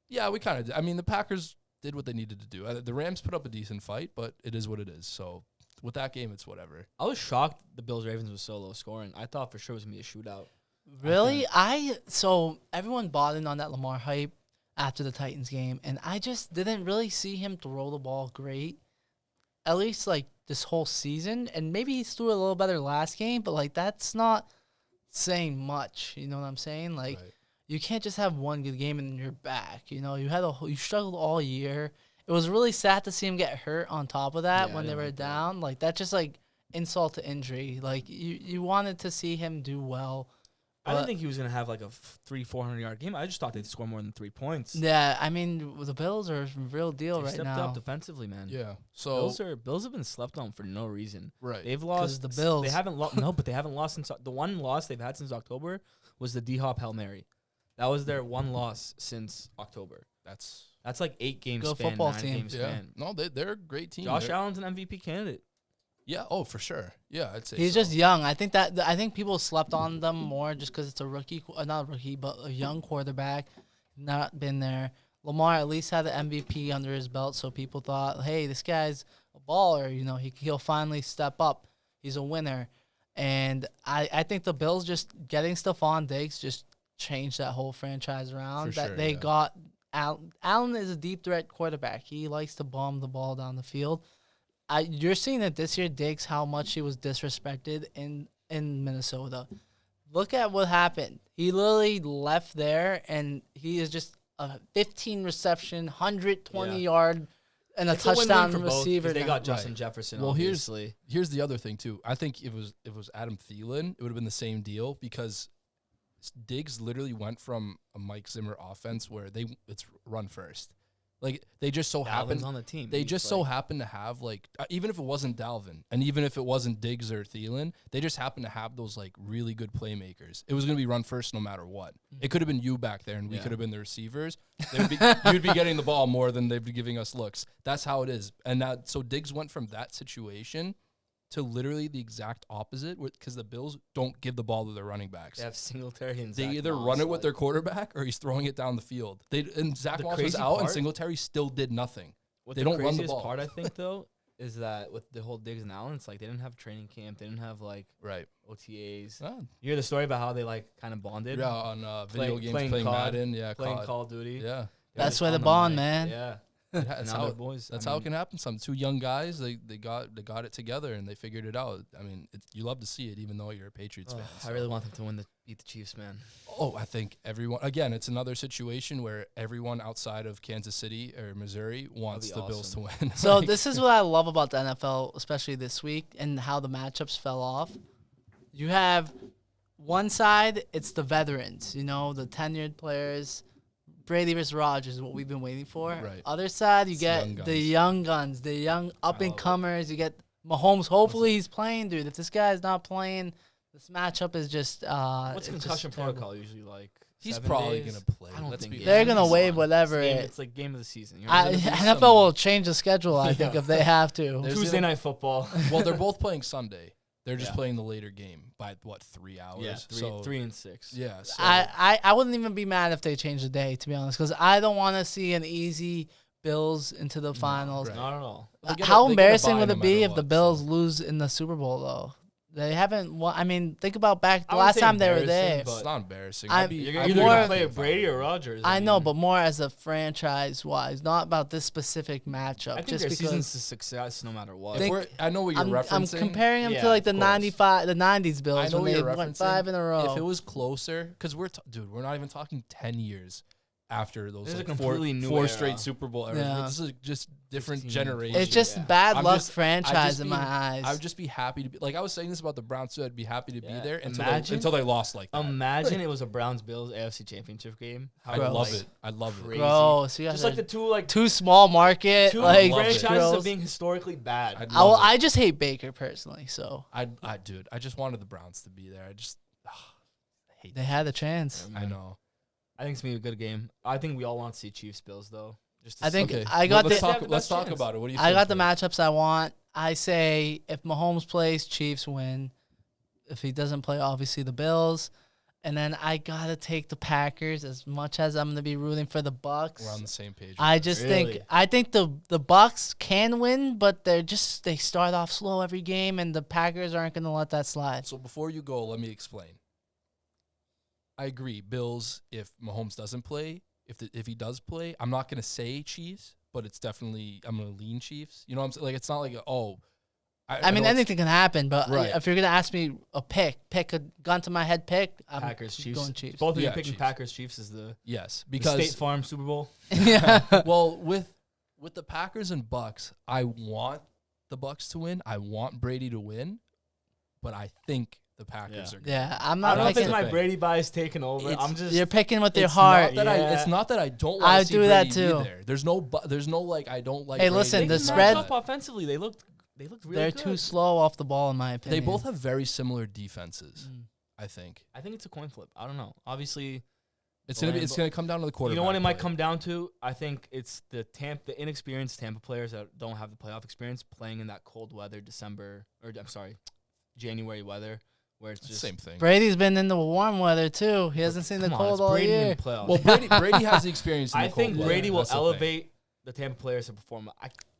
Yeah, we kind of. I mean, the Packers did what they needed to do. The Rams put up a decent fight, but it is what it is. So with that game, it's whatever. I was shocked the Bills Ravens was so low scoring. I thought for sure it was gonna be a shootout. really? So everyone bought in on that Lamar hype after the Titans game, and I just didn't really see him throw the ball great, at least like this whole season. And maybe he threw it a little better last game, but like that's not saying much. You know what I'm saying? Like Right. you can't just have one good game and then you're back. You struggled all year. It was really sad to see him get hurt on top of that Yeah, when I they didn't were like that. down. Like that's just like insult to injury. Like you wanted to see him do well. I didn't But- think he was gonna have like a 300-400 yard game. I just thought they'd score more than 3 points. Yeah, I mean the Bills are a real deal They right stepped now. up defensively, man. Yeah. So Bills have been slept on for no reason. right. They've lost the Bills. They haven't lost. No, but they haven't lost since the one loss they've had since October was the D-Hop Hail Mary. That was their one loss since October. That's That's like 8 game Go span, football 9 team. game yeah. span. No, they're a great team. Josh They're- Allen's an MVP candidate. Yeah. Oh, for sure. Yeah, I'd say He's so. just young. I think people slept on them more just because it's a rookie, not a rookie, but a young quarterback, not been there. Lamar at least had the MVP under his belt, so people thought, hey, this guy's a baller. He'll finally step up. He's a winner. And I think the Bills just getting Stephon Diggs just changed that whole franchise around. For That sure, they yeah. got Allen is a deep threat quarterback. He likes to bomb the ball down the field. You're seeing it this year, Diggs, how much he was disrespected in Minnesota. Look at what happened. He literally left there, and he is just a 15 reception, 120 yard, and a It's a win-win touchdown for both, 'cause receiver. They now. got Justin Right. Jefferson. Well, Obviously, Here's the other thing too. I think if it was Adam Thielen, it would have been the same deal because Diggs literally went from a Mike Zimmer offense where it's run first. Like they just so Dalvin's happened on the team. they He's just so happen to have like even if it wasn't Dalvin and even if it wasn't Diggs or Thielen, they just happen to have those like really good playmakers. It was going to be run first no matter what. It could have been you back there and we Yeah. could have been the receivers. You'd be getting the ball more than they'd be giving us looks. That's how it is. And so Diggs went from that situation to literally the exact opposite because the Bills don't give the ball to their running backs. They have Singletary and They Zach either Moss, run it with like- their quarterback or he's throwing it down the field. And Zach The Moss was crazy out and part- Singletary still did nothing. What They the don't run the craziest ball. part, I think, though, is that with the whole Diggs and Allen, it's like they didn't have training camp. They didn't have like Right. OTAs. Oh, You hear the story about how they like kind of bonded, yeah, on video games, playing playing COD, Madden. Yeah, playing COD. Call of Duty. Yeah. They were That's just where the on bond, mic. man. Yeah, That's now how they're boys. That's I how mean, it can happen. Some two young guys, they got it together and they figured it out. I mean, you love to see it, even though you're a Patriots fan. I really want them to beat the Chiefs, man. Oh, I think everyone. Again, it's another situation where everyone outside of Kansas City or Missouri wants the be Bills to awesome. win. So Like, this is what I love about the NFL, especially this week, and how the matchups fell off. You have one side, it's the veterans, the tenured players. Brady versus Rodgers is what we've been waiting for. Right. Other side, you It's get young the guns. young guns, the young up-and-comers. You get Mahomes. Hopefully he's playing, dude. If this guy's not playing, this matchup is just What's it's just concussion terrible. protocol usually like? he's 7 probably days? gonna play. I don't Let's think be he They're is. gonna He's waive on. whatever It's, it- it's like game of the season. You're I, gonna be NFL some- will change the schedule, I think, Yeah. if they have to. There's Tuesday gonna- night football. Well, they're both playing Sunday. They're just Yeah. playing the later game by 3 hours. Yeah, So, 3 and 6. Yeah. So I wouldn't even be mad if they change the day, to be honest, because I don't want to see an easy Bills into the finals. right. Not at all. They get a- How they get a embarrassing bye would no it be matter if the what, Bills so. lose in the Super Bowl, though? They haven't won. I mean, think about back the I wouldn't last say time they were embarrassing, there. but- It's not embarrassing. I'm- I'd be, You're I'd either more- gonna be play fine Brady with or it. Rodgers. I know, mean, but more as a franchise-wise, not about this specific matchup. I think just their because season's a success no matter what. If I know what you're I'm referencing. comparing them Yeah, to like the of course. 95, the 90s I Bills know when what they you're went referencing. 5 in a row. If it was closer, because we're not even talking 10 years after those This is a like, completely new four era. straight Super Bowl eras. Yeah. This is just different 16, generations. it's just Yeah. bad I'm luck just- franchise in be- my eyes. I would just be happy to be like I was saying this about the Browns too. I'd be happy to be Yeah. there Imagine- until they lost like that. Imagine it was a Browns Bills AFC Championship game. How I Gross. love like, it. I love it. crazy. Bro, so you guys Just like are the two too small market. two Like, love it. franchises gross. of being historically bad. I'd I, love it. I just hate Baker personally, so Dude, I just wanted the Browns to be there. I just hate they that. had a chance. I know. I think it's gonna be a good game. I think we all want to see Chiefs Bills though. Just to I think see. Okay. I got let's the- talk. They have the Let's best talk chance. about it. What do you? I think, got the Chris? matchups I want. I say if Mahomes plays, Chiefs win. If he doesn't play, obviously the Bills. And then I gotta take the Packers as much as I'm gonna be rooting for the Bucks. We're on the same page. I with this. just Really? think the Bucks can win, but they start off slow every game, and the Packers aren't gonna let that slide. So before you go, let me explain. I agree. Bills, if Mahomes doesn't play, if he does play, I'm not going to say Chiefs, but it's definitely, I'm going to lean Chiefs. You know what I'm saying? Like, it's not like, I mean, know it's- anything can happen, but Right. if you're gonna ask me pick a gun to my head pick, I'm Packers Chiefs. going Chiefs. Both of you Yeah, picking Chiefs. Packers Chiefs is the Yes, the because State Farm Super Bowl. yeah. well, with the Packers and Bucks, I want the Bucks to win. I want Brady to win, but I think the Packers are going Yeah, I'm I not don't know if it's picking. my thing. Brady bias taking over. It's- I'm just You're picking with your It's heart. Not that Yeah. it's not that I don't I want to see do that Brady too. be there. There's no like I don't like Hey, Brady. listen, they the can spread- match up offensively. They looked really They're good. too slow off the ball, in my They opinion. both have very similar defenses, Mm. I think. I think it's a coin flip. I don't know. Obviously, It's Well, gonna come down to the quarterback. you know what it might play. come down to? I think it's the inexperienced Tampa players that don't have the playoff experience playing in that cold weather January weather where it's just Same thing. Brady's been in the warm weather too. He hasn't seen the Come on, cold it's all Brady in year. the playoffs. Well, Brady has the experience. In I the think cold weather. Brady will That's the thing. elevate the Tampa players to perform.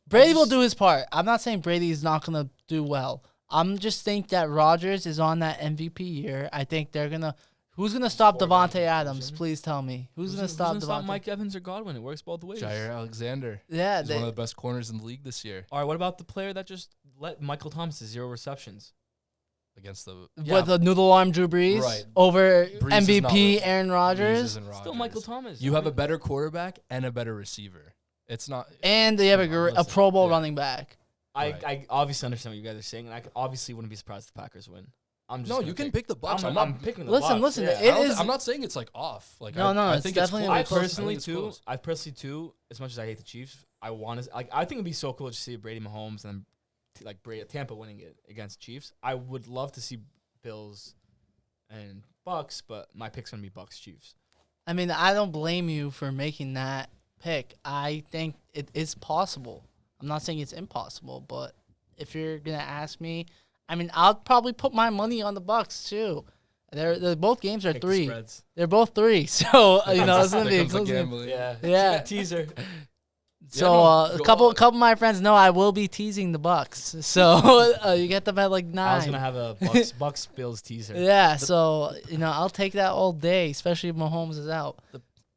Brady I will just- do his part. I'm not saying Brady's not gonna do well. I'm just think that Rodgers is on that MVP year. I think they're gonna. Who's gonna stop Foregone Devontae Adams? conclusion. Please tell me. Who's gonna stop Devontae? Mike Evans or Godwin? It works both ways. Jair Alexander. Yeah, He's one of the best corners in the league this year All right, what about the player that just let Michael Thomas to 0 receptions? against the with the noodle arm Drew Brees Right. over Brees is not MVP Ro- Aaron Brees Rodgers, isn't Still Rodgers. Michael Thomas. You have a better quarterback and a better receiver. It's not. and they have Come on, a listen. Pro Bowl Yeah. running back. I obviously understand what you guys are saying, and I obviously wouldn't be surprised if the Packers win. I'm just No, gonna you can pick the Bucks. I'm picking the Listen, Bucks. listen, Yeah. it is- I'm not saying it's like off. Like No, no, I it's think definitely it's gonna I be close. close. personally think it's close. too, as much as I hate the Chiefs, I want to I think it'd be so cool to see Brady Mahomes and like Tampa winning it against Chiefs. I would love to see Bills and Bucks, but my pick's gonna be Bucks Chiefs. I mean, I don't blame you for making that pick. I think it is possible. I'm not saying it's impossible, but if you're gonna ask me, I mean, I'll probably put my money on the Bucks too. They're both games are Pick the 3. spreads. They're both 3, so you know it's gonna be a There comes the close game. gambling. Yeah. Teaser. So no, a go couple on. of my friends know I will be teasing the Bucks. So you get them at like 9. I was gonna have a Bucks Bills teaser. Yeah, so you know I'll take that all day, especially if Mahomes is out.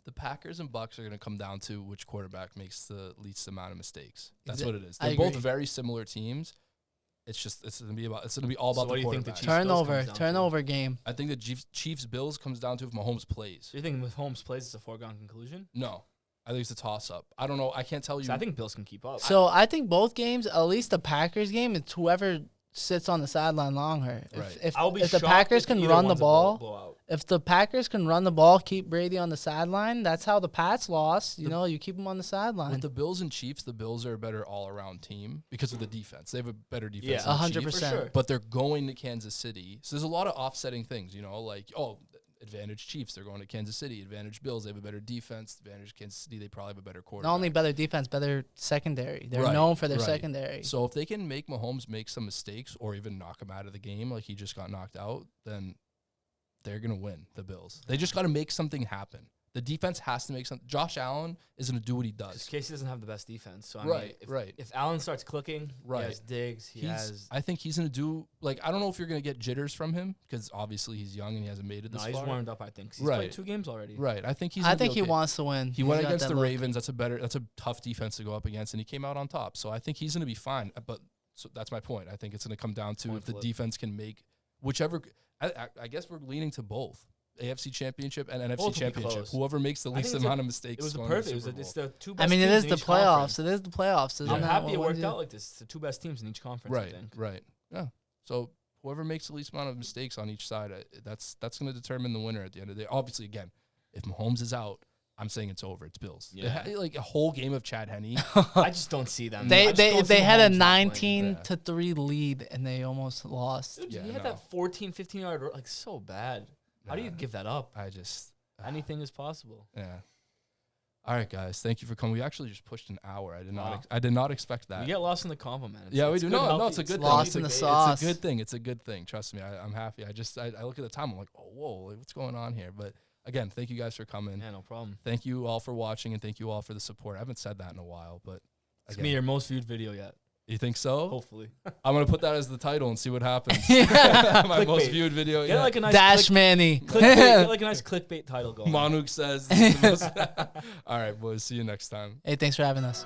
The Packers and Bucks are going to come down to which quarterback makes the least amount of mistakes. That's Exa- what it is. I They're both agree. very similar teams. It's going to be all So about what the do you think quarterback. the Chiefs- Bills comes down to? Turnover game. I think the Chiefs Bills comes down to if Mahomes plays. So you think if Mahomes plays, it's a foregone conclusion? No, I think it's a toss up. I don't know. I can't tell you. So I think Bills can keep up. So I think both games, at least the Packers game, it's whoever sits on the sideline longer. Right. If I'll be the shocked Packers if can either run the one's a ball, blowout. if the Packers can run the ball, keep Brady on the sideline. That's how the Pats lost. You know, you keep them on the sideline. with the Bills and Chiefs, the Bills are a better all around team because of the defense. They have a better defense. Yeah, than the 100%. Chiefs, For sure. But they're going to Kansas City. So there's a lot of offsetting things, you know, like, advantage Chiefs, they're going to Kansas City. Advantage Bills, they have a better defense. Advantage Kansas City, they probably have a better quarterback. Not only better defense, better secondary. They're Right, known for their right. secondary. So if they can make Mahomes make some mistakes or even knock him out of the game like he just got knocked out, then they're going to win, the Bills. They just got to make something happen. The defense has to make something. Josh Allen is going to do what he does. Casey doesn't have the best defense. So I Right, mean, right. If Allen starts clicking, Right. he has Diggs, he has. I think he's going to do, like, I don't know if you're going to get jitters from him because obviously he's young and he hasn't made it No, this he's far. warmed up, I think. 'Cause He's Right. played 2 games already. Right. I think he's I gonna be think he okay. wants to win. He went He's got against that the look. Ravens. That's a tough defense to go up against, and he came out on top. So I think he's going to be fine. But so that's my point. I think it's going to come down to Point if the flip. defense can make whichever. I guess we're leaning to both AFC Championship and NFC Both will be Championship. close. Whoever makes the I least think it's amount of mistakes. It was the going to perfect. Super It's Bowl. the 2 I best mean, it teams is in the each playoffs. conference. It is the playoffs. Isn't I'm that happy what it we worked do? out like this. It's the 2 best teams in each conference, I Right. think. Right. Yeah. So whoever makes the least amount of mistakes on each side, that's going to determine the winner at the end of the day. Obviously, again, if Mahomes is out, I'm saying it's over. It's Bills. They Yeah. had, like a whole game of Chad Henne. I just don't see them. I They just don't see they had a Mahomes not playing. 19-3 lead and they almost lost. Dude, Yeah, he had no. that 14, 15-yard, like, so bad. How do you Nah. give that up? I just Anything is possible. Yeah. All right, guys. Thank you for coming. We actually just pushed an hour. I did not. Wow. I did not expect that. You get lost in the compliment. Yeah, we It's do. good, No, healthy- it's a good thing. Lost It's in a- the sauce. It's a good thing. It's a good thing. Trust me. I'm happy. I look at the time. I'm like, oh, whoa, like, what's going on here? But again, thank you guys for coming. Yeah, no problem. Thank you all for watching, and thank you all for the support. I haven't said that in a while, but It's again, me, your most viewed video yet. you think so? Hopefully. I'm gonna put that as the title and see what happens. Yeah. My most Clickbait. viewed video. Get Yeah. like a nice Dash Manny. get like a nice clickbait title going. Manoug says. This is the most all right, boys. See you next time. Hey, thanks for having us.